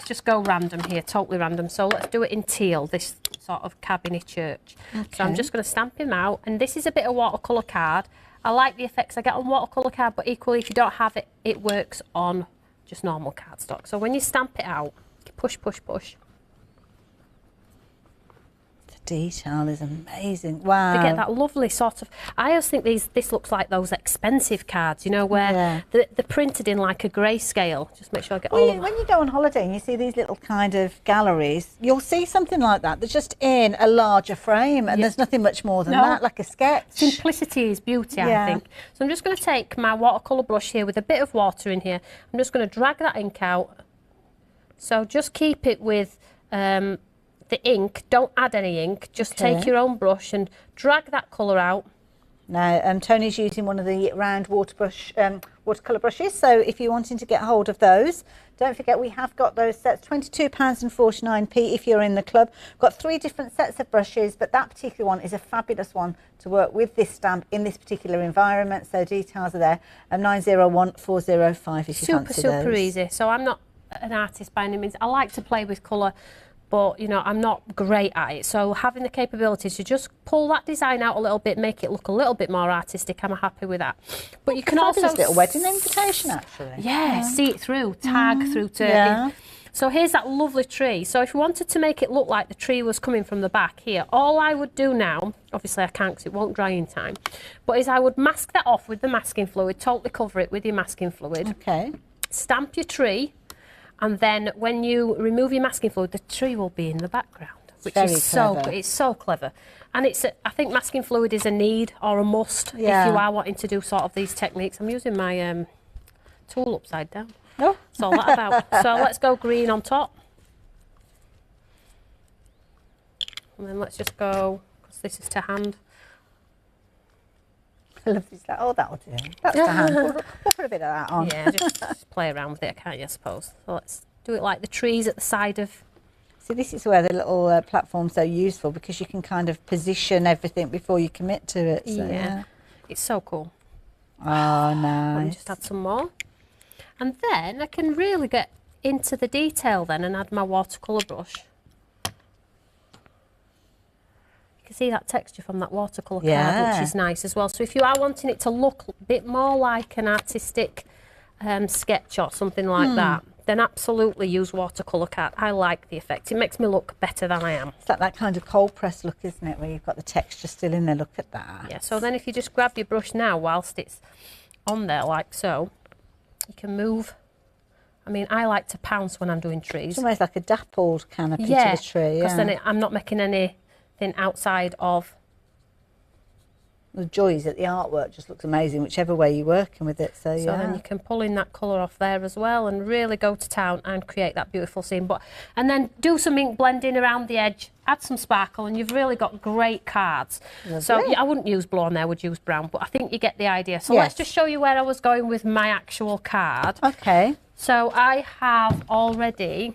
just go random here, totally random. So let's do it in teal, this sort of cabinet church. Okay. So I'm just going to stamp him out, and this is a bit of watercolour card. I like the effects I get on watercolour card, but equally if you don't have it, it works on just normal cardstock. So when you stamp it out, push, push, push. Detail is amazing. Wow. They get that lovely sort of, I always think this looks like those expensive cards, you know, where they're printed in like a grayscale. Just make sure I get all of them. When you go on holiday and you see these little kind of galleries, you'll see something like that. They're just in a larger frame and there's nothing much more than that, like a sketch. Simplicity is beauty, I think. So I'm just going to take my watercolour brush here with a bit of water in here. I'm just going to drag that ink out. So just keep it with the ink, don't add any ink, just take your own brush and drag that colour out. Now, Tony's using one of the round watercolour brushes, so if you're wanting to get hold of those, don't forget we have got those sets, £22.49 if you're in the club. We've got 3 different sets of brushes, but that particular one is a fabulous one to work with this stamp in this particular environment, so details are there, 901405 if you fancy those. Super easy. So I'm not an artist by any means. I like to play with colour, but you know, I'm not great at it, so having the capability to just pull that design out a little bit, make it look a little bit more artistic, I'm happy with that. But you can also little wedding invitation actually. See it through, tag through to So here's that lovely tree. So if you wanted to make it look like the tree was coming from the back here, all I would do now, obviously I can't because it won't dry in time, but is I would mask that off with the masking fluid, totally cover it with your masking fluid. Okay. Stamp your tree. And then when you remove your masking fluid, the tree will be in the background, which is so clever. And I think masking fluid is a need or a must if you are wanting to do sort of these techniques. I'm using my tool upside down. No. That's all that about. So let's go green on top. And then let's just go, because this is to hand. I love this. Oh, that'll do. That's to hand. We'll put a bit of that on. Yeah, just play around with it, can't you, I suppose. So let's do it like the trees at the side of... So this is where the little platforms are useful, because you can kind of position everything before you commit to it. So, yeah, it's so cool. Oh, nice. Let me just add some more. And then I can really get into the detail then and add my watercolour brush. You can see that texture from that watercolour card, which is nice as well. So if you are wanting it to look a bit more like an artistic sketch or something like that, then absolutely use watercolour card. I like the effect. It makes me look better than I am. It's like that kind of cold press look, isn't it, where you've got the texture still in there. Look at that. Yeah, so then if you just grab your brush now whilst it's on there like so, you can move. I mean, I like to pounce when I'm doing trees. It's almost like a dappled canopy to the tree. Because then I'm not making anything outside of... The joy is that the artwork just looks amazing, whichever way you're working with it. So then you can pull in that colour off there as well and really go to town and create that beautiful scene. And then do some ink blending around the edge, add some sparkle, and you've really got great cards. Lovely. So I wouldn't use blue on there, I would use brown, but I think you get the idea. So let's just show you where I was going with my actual card. Okay. So I have already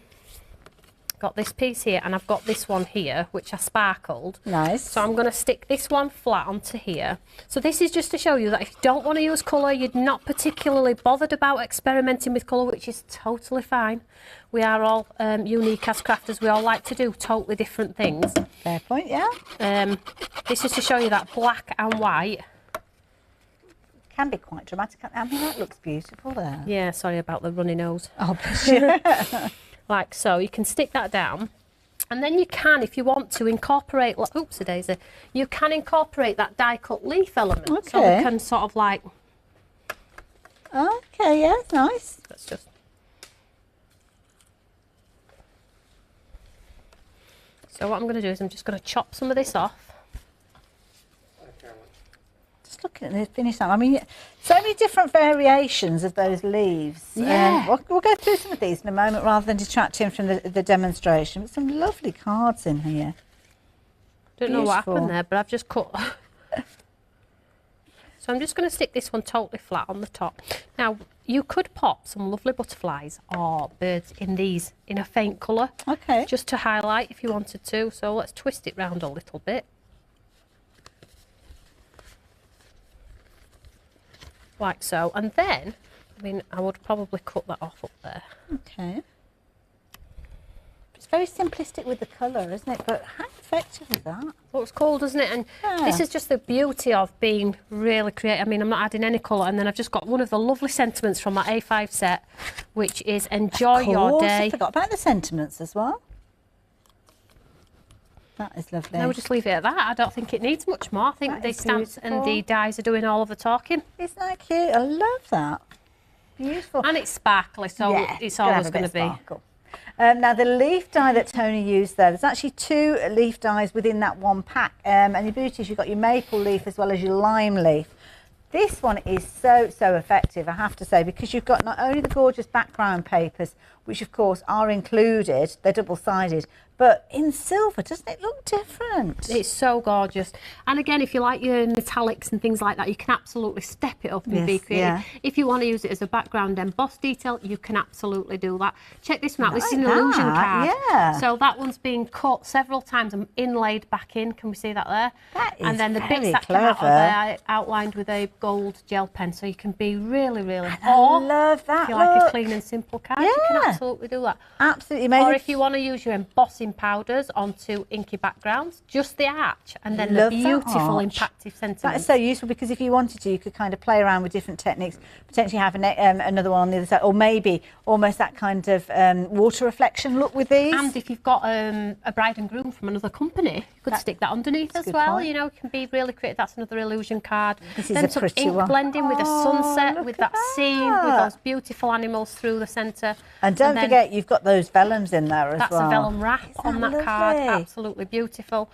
got this piece here, and I've got this one here which I sparkled. Nice. So I'm going to stick this one flat onto here. So this is just to show you that if you don't want to use colour, you're not particularly bothered about experimenting with colour, which is totally fine. We are all unique as crafters. We all like to do totally different things. Fair point, yeah. This is to show you that black and white can be quite dramatic. I mean, that looks beautiful there. Yeah, sorry about the runny nose. Oh, bless you. Like so, you can stick that down, and then you can, if you want to, incorporate, oopsie daisy, you can incorporate that die cut leaf element. Okay. So we can sort of like... Okay, yeah, nice. Let's just... So what I'm going to do is I'm just going to chop some of this off. Just looking at the finish line. I mean, so many different variations of those leaves. Yeah. We'll go through some of these in a moment rather than detracting from the demonstration. But some lovely cards in here. Don't know what happened there, but I've just cut. So I'm just going to stick this one totally flat on the top. Now, you could pop some lovely butterflies or birds in these in a faint colour. Okay. Just to highlight if you wanted to. So let's twist it round a little bit. Like so. And then, I mean, I would probably cut that off up there. Okay. It's very simplistic with the colour, isn't it? But how effective is that? Looks cool, doesn't it? And this is just the beauty of being really creative. I mean, I'm not adding any colour, and then I've just got one of the lovely sentiments from that A5 set, which is enjoy your day. I forgot about the sentiments as well. That is lovely. Now we'll just leave it at that. I don't think it needs much more. I think the stamps and the dies are doing all of the talking. Isn't that cute? I love that. Beautiful. And it's sparkly, so it's always going to be. Sparkle. Now the leaf die that Toni used there's actually 2 leaf dies within that one pack, and the beauty is you've got your maple leaf as well as your lime leaf. This one is so effective, I have to say, because you've got not only the gorgeous background papers, which of course are included, they're double-sided, but in silver, doesn't it look different? It's so gorgeous. And again, if you like your metallics and things like that, you can absolutely step it up and be creative. Yeah. If you want to use it as a background embossed detail, you can absolutely do that. Check this one out. This is an illusion card. Yeah. So that one's been cut several times and inlaid back in. Can we see that there? That is and then the bits that come out of there outlined with a gold gel pen, so you can be really I love that. If you like a clean and simple card, you can absolutely do that. Absolutely amazing. Or if you want to use your embossing powders onto inky backgrounds, just the arch, and then the beautiful impactive sentiments. That is so useful, because if you wanted to, you could kind of play around with different techniques, potentially have another one on the other side, or maybe almost that kind of water reflection look with these. And if you've got a bride and groom from another company, you could stick that underneath as well. Point. You know, it can be really creative. That's another illusion card. This then is a some pretty ink one. blending with a sunset, with that scene, with those beautiful animals through the centre. And don't forget, you've got those vellums in there as well. That's a vellum wrap on that card. Absolutely beautiful.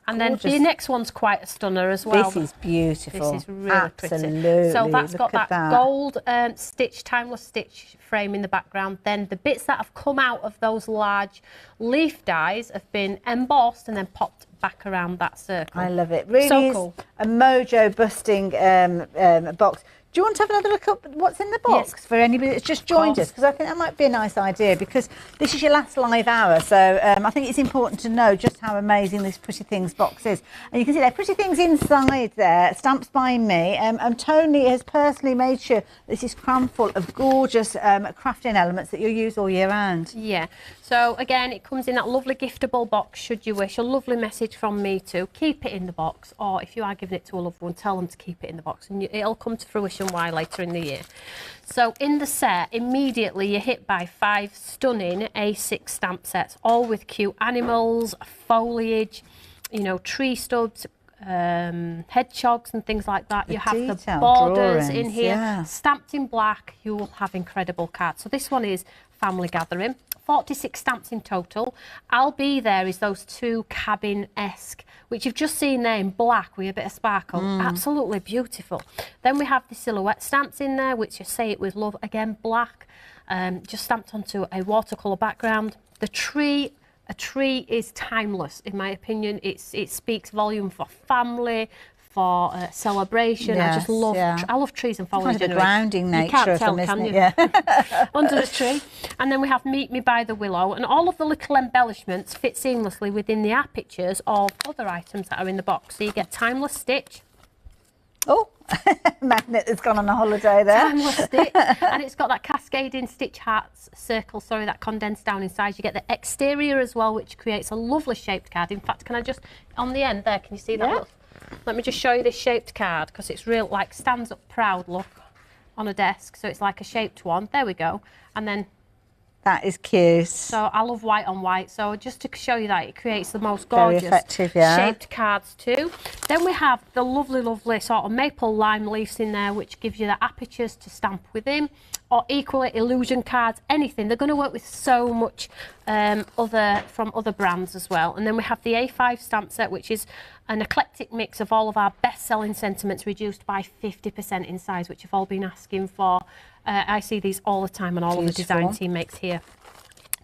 And then the next one's quite a stunner as well. This is beautiful. This is really pretty. So that's got that gold stitch, timeless stitch frame in the background. Then the bits that have come out of those large leaf dies have been embossed and then popped back around that circle. I love it. Really so cool. A mojo busting box. Do you want to have another look at what's in the box for anybody that's just joined us? Because I think that might be a nice idea, because this is your last live hour. So I think it's important to know just how amazing this Pretty Things box is. And you can see there are Pretty Things inside there, stamps by me. And Toni has personally made sure this is crammed full of gorgeous crafting elements that you'll use all year round. Yeah. So again, it comes in that lovely giftable box, should you wish. A lovely message from me too. Keep it in the box, or if you are giving it to a loved one, tell them to keep it in the box, and it'll come to fruition why later in the year. So in the set, immediately you're hit by 5 stunning A6 stamp sets, all with cute animals, foliage, you know, tree stubs, hedgehogs and things like that. You have the borders in here, stamped in black. You will have incredible cards. So this one is Family Gathering. 46 stamps in total. I'll Be There is those 2 cabin-esque, which you've just seen there in black with a bit of sparkle. Absolutely beautiful. Then we have the silhouette stamps in there, which you Say It With Love, again black, just stamped onto a watercolour background. The tree, a tree is timeless in my opinion. It speaks volume for family, for celebration. I just love I love trees and foliage. Kind of a grounding nature. You can't tell, isn't can it? you? Yeah. Under the tree. And then we have Meet Me by the Willow, and all of the little embellishments fit seamlessly within the art pictures of other items that are in the box. So you get timeless stitch. Oh, magnet that's gone on a holiday there. Timeless stitch, and it's got that cascading stitch hearts circle, that condensed down inside. You get the exterior as well, which creates a lovely shaped card. In fact, can I just, on the end there, can you see that? Look? Let me just show you this shaped card, because it's real, like, stands up proud look on a desk. So it's like a shaped one. There we go. And then that is cute. So I love white on white. So just to show you that, it creates the most gorgeous shaped cards too. Then we have the lovely, lovely sort of maple lime leaves in there, which gives you the apertures to stamp within, or equally illusion cards, anything. They're going to work with so much from other brands as well. And then we have the A5 stamp set, which is an eclectic mix of all of our best-selling sentiments, reduced by 50% in size, which you've all been asking for. I see these all the time, and all of the design team makes here.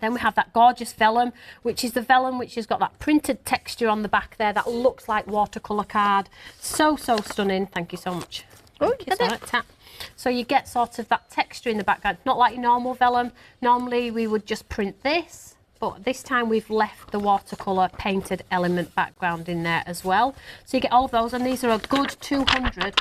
Then we have that gorgeous vellum, which is the vellum which has got that printed texture on the back there that looks like watercolour card. So stunning. Thank you so much. Thank you. Tap. So you get sort of that texture in the background, not like your normal vellum. Normally we would just print this, but this time we've left the watercolour painted element background in there as well. So you get all of those, and these are a good 200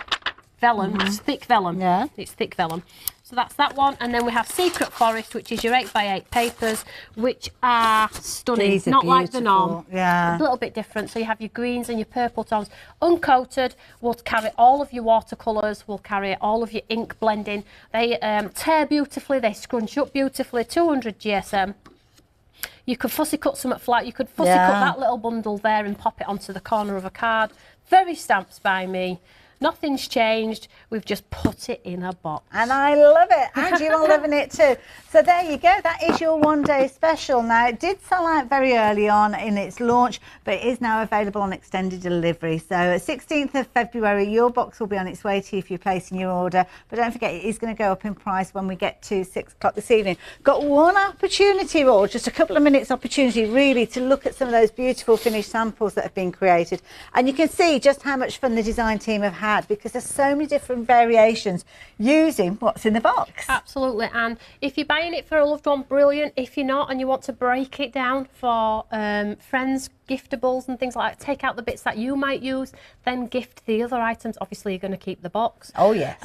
vellum. It's thick vellum. Yeah. It's thick vellum. So that's that one, and then we have Secret Forest, which is your 8x8 papers, which are stunning. These are not like the beautiful. norm. Yeah. A little bit different. So you have your greens and your purple tones. Uncoated will carry all of your watercolours, will carry all of your ink blending. They tear beautifully, they scrunch up beautifully. 200 GSM. You could fussy cut some flat. You could fussy cut that little bundle there and pop it onto the corner of a card. Very Stamps by Me. Nothing's changed. We've just put it in a box. And I love it. And you are loving it too. So there you go. That is your one-day special. Now, it did sell out very early on in its launch, but it is now available on extended delivery. So 16th of February, your box will be on its way to you if you're placing your order. But don't forget, it is going to go up in price when we get to 6 o'clock this evening. Got one opportunity, or just a couple of minutes opportunity, really, to look at some of those beautiful finished samples that have been created. And you can see just how much fun the design team have had, because there's so many different variations using what's in the box. Absolutely. And if you're buying it for a loved one, brilliant. If you're not and you want to break it down for friends, giftables and things like that, take out the bits that you might use, then gift the other items. Obviously, you're going to keep the box. Oh, yes.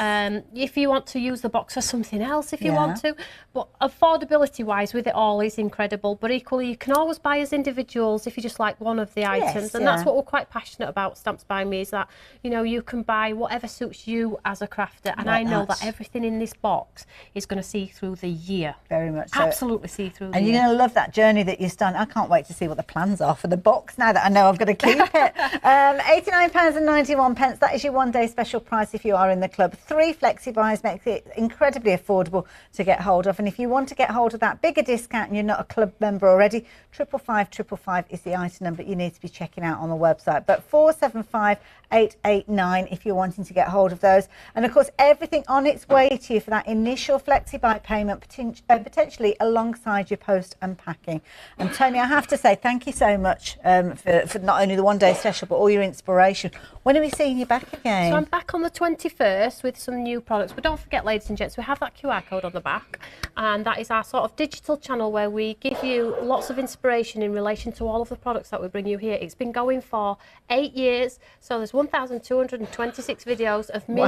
If you want to use the box for something else, if you want to. But affordability-wise, with it all is incredible. But equally, you can always buy as individuals if you just like one of the items. And that's what we're quite passionate about, Stamps by Me, is that, you know, you can buy whatever suits you as a crafter. And I know that everything in this box is going to see through the year. Very much so. Absolutely see through the year. And you're going to love that journey that you've done. I can't wait to see what the plans are for the box now that I know I've got to keep it. £89.91. That is your one-day special price if you are in the club. 3 flexi buys makes it incredibly affordable to get hold of. And if you want to get hold of that bigger discount and you're not a club member already, 555 is the item number you need to be checking out on the website. But 475889 if you're wanting to get hold of those. And of course, everything on its way to you for that initial flexi buy payment, potentially alongside your post and packing. And Toni, I have to say thank you so much for not only the one-day special, but all your inspiration. When are we seeing you back again? So I'm back on the 21st with some new products. But don't forget, ladies and gents, we have that QR code on the back. And that is our sort of digital channel where we give you lots of inspiration in relation to all of the products that we bring you here. It's been going for 8 years. So there's 1,226 videos of me,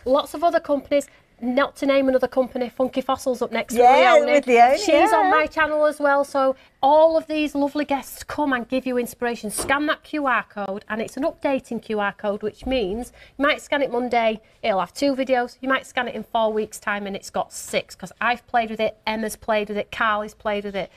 lots of other companies. Not to name another company, Funky Fossils up next with Leonie. She's on my channel as well. So all of these lovely guests come and give you inspiration. Scan that QR code, and it's an updating QR code, which means you might scan it Monday, it'll have 2 videos. You might scan it in 4 weeks' time and it's got 6, because I've played with it, Emma's played with it, Carly's played with it.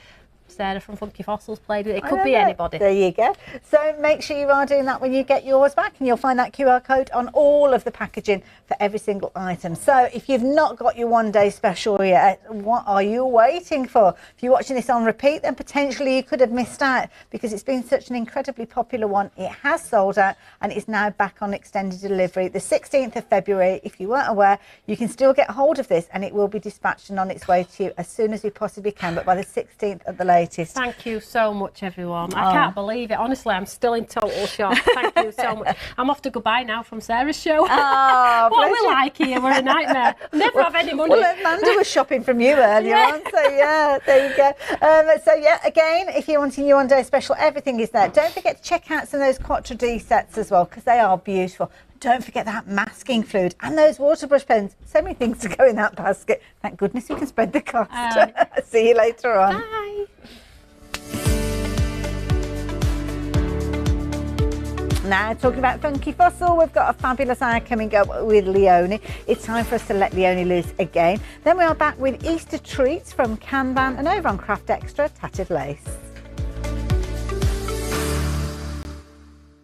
Sarah from Funky Fossils played with it. It could be anybody. There you go. So make sure you are doing that when you get yours back, and you'll find that QR code on all of the packaging for every single item. So if you've not got your one-day special yet, what are you waiting for? If you're watching this on repeat, then potentially you could have missed out, because it's been such an incredibly popular one. It has sold out and it's now back on extended delivery. The 16th of February, if you weren't aware, you can still get hold of this, and it will be dispatched and on its way to you as soon as we possibly can, but by the 16th at the latest. Thank you so much, everyone. I can't believe it. Honestly, I'm still in total shock. Thank you so much. I'm off to goodbye now from Sarah's show. Oh, what we're like here, we're a nightmare. Never have any money. Well, Amanda was shopping from you earlier on, so yeah, there you go. So yeah, again, if you're wanting your one-day special, everything is there. Don't forget to check out some of those Quattro D sets as well, because they are beautiful. Don't forget that masking fluid and those water brush pens. So many things to go in that basket. Thank goodness we can spread the cost. See you later on. Bye. Now, talking about Funky Fossil, we've got a fabulous hour coming up with Leonie. It's time for us to let Leonie loose again. Then we are back with Easter treats from Kanban, and over on Craft Extra, tattered lace.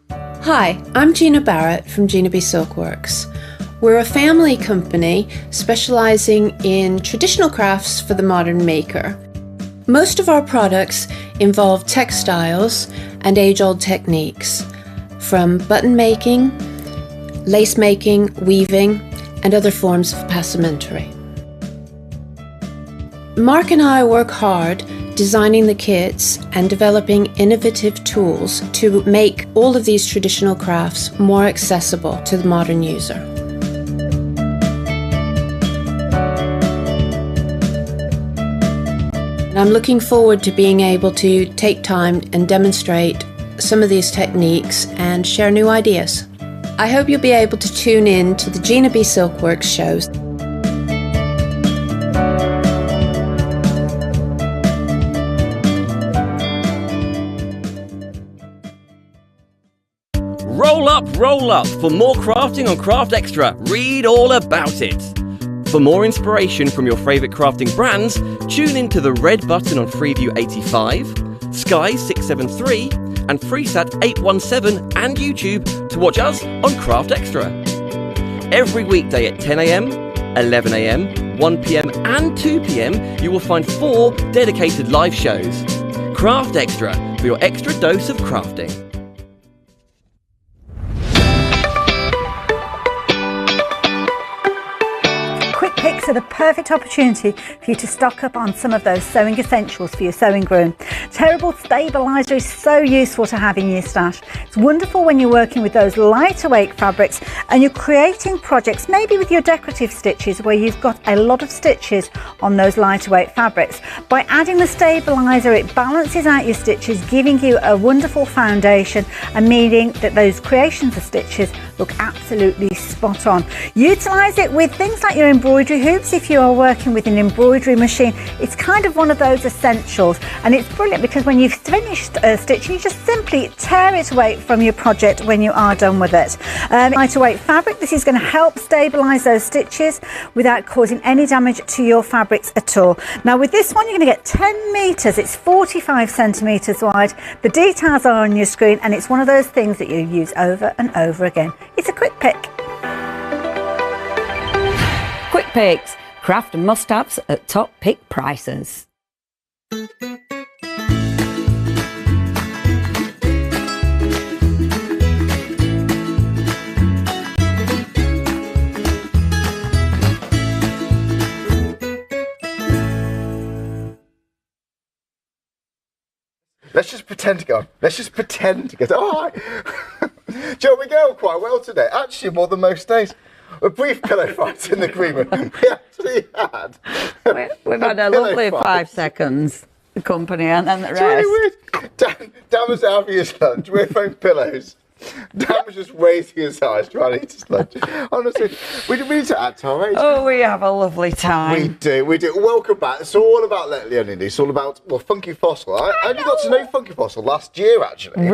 Hi, I'm Gina Barrett from Gina B Silkworks. We're a family company specialising in traditional crafts for the modern maker. Most of our products involve textiles and age-old techniques, from button making, lace making, weaving, and other forms of passementerie. Mark and I work hard designing the kits and developing innovative tools to make all of these traditional crafts more accessible to the modern user. I'm looking forward to being able to take time and demonstrate some of these techniques and share new ideas. I hope you'll be able to tune in to the Gina B Silkworks shows. Roll up! For more crafting on Craft Extra, read all about it. For more inspiration from your favourite crafting brands, tune in to the red button on Freeview 85, Sky 673 and FreeSat 817 and YouTube to watch us on Craft Extra. Every weekday at 10 AM, 11 AM, 1 PM and 2 PM you will find 4 dedicated live shows. Craft Extra, for your extra dose of crafting. Picks are the perfect opportunity for you to stock up on some of those sewing essentials for your sewing room. Tearable stabiliser is so useful to have in your stash. It's wonderful when you're working with those lighter weight fabrics and you're creating projects, maybe with your decorative stitches where you've got a lot of stitches on those lighter weight fabrics. By adding the stabiliser, it balances out your stitches, giving you a wonderful foundation and meaning that those creations of stitches look absolutely spot on. Utilise it with things like your embroidery hoops. If you are working with an embroidery machine, it's kind of one of those essentials, and it's brilliant because when you've finished stitching, you just simply tear it away from your project when you are done with it. Lighter weight fabric, this is going to help stabilise those stitches without causing any damage to your fabrics at all. Now with this one you're going to get 10 metres, it's 45 centimetres wide. The details are on your screen and it's one of those things that you use over and over again. It's a quick pick. Quick picks, craft and must-haves at top pick prices. Let's just pretend to go. Let's just pretend to get. Oh, Joe, we go quite well today. Actually, more than most days. A brief pillow fight in the green room. We actually had. We've had a lovely 5 seconds company and then the rest. It's really weird. Dan was out for his lunch. We're throwing pillows. Dan was just raising his eyes trying to eat his lunch. Honestly, we need to act our age. Oh, we have a lovely time. We do. Welcome back. It's all about Leonie. It's all about, well, Funky Fossil. I only got to know Funky Fossil last year, actually.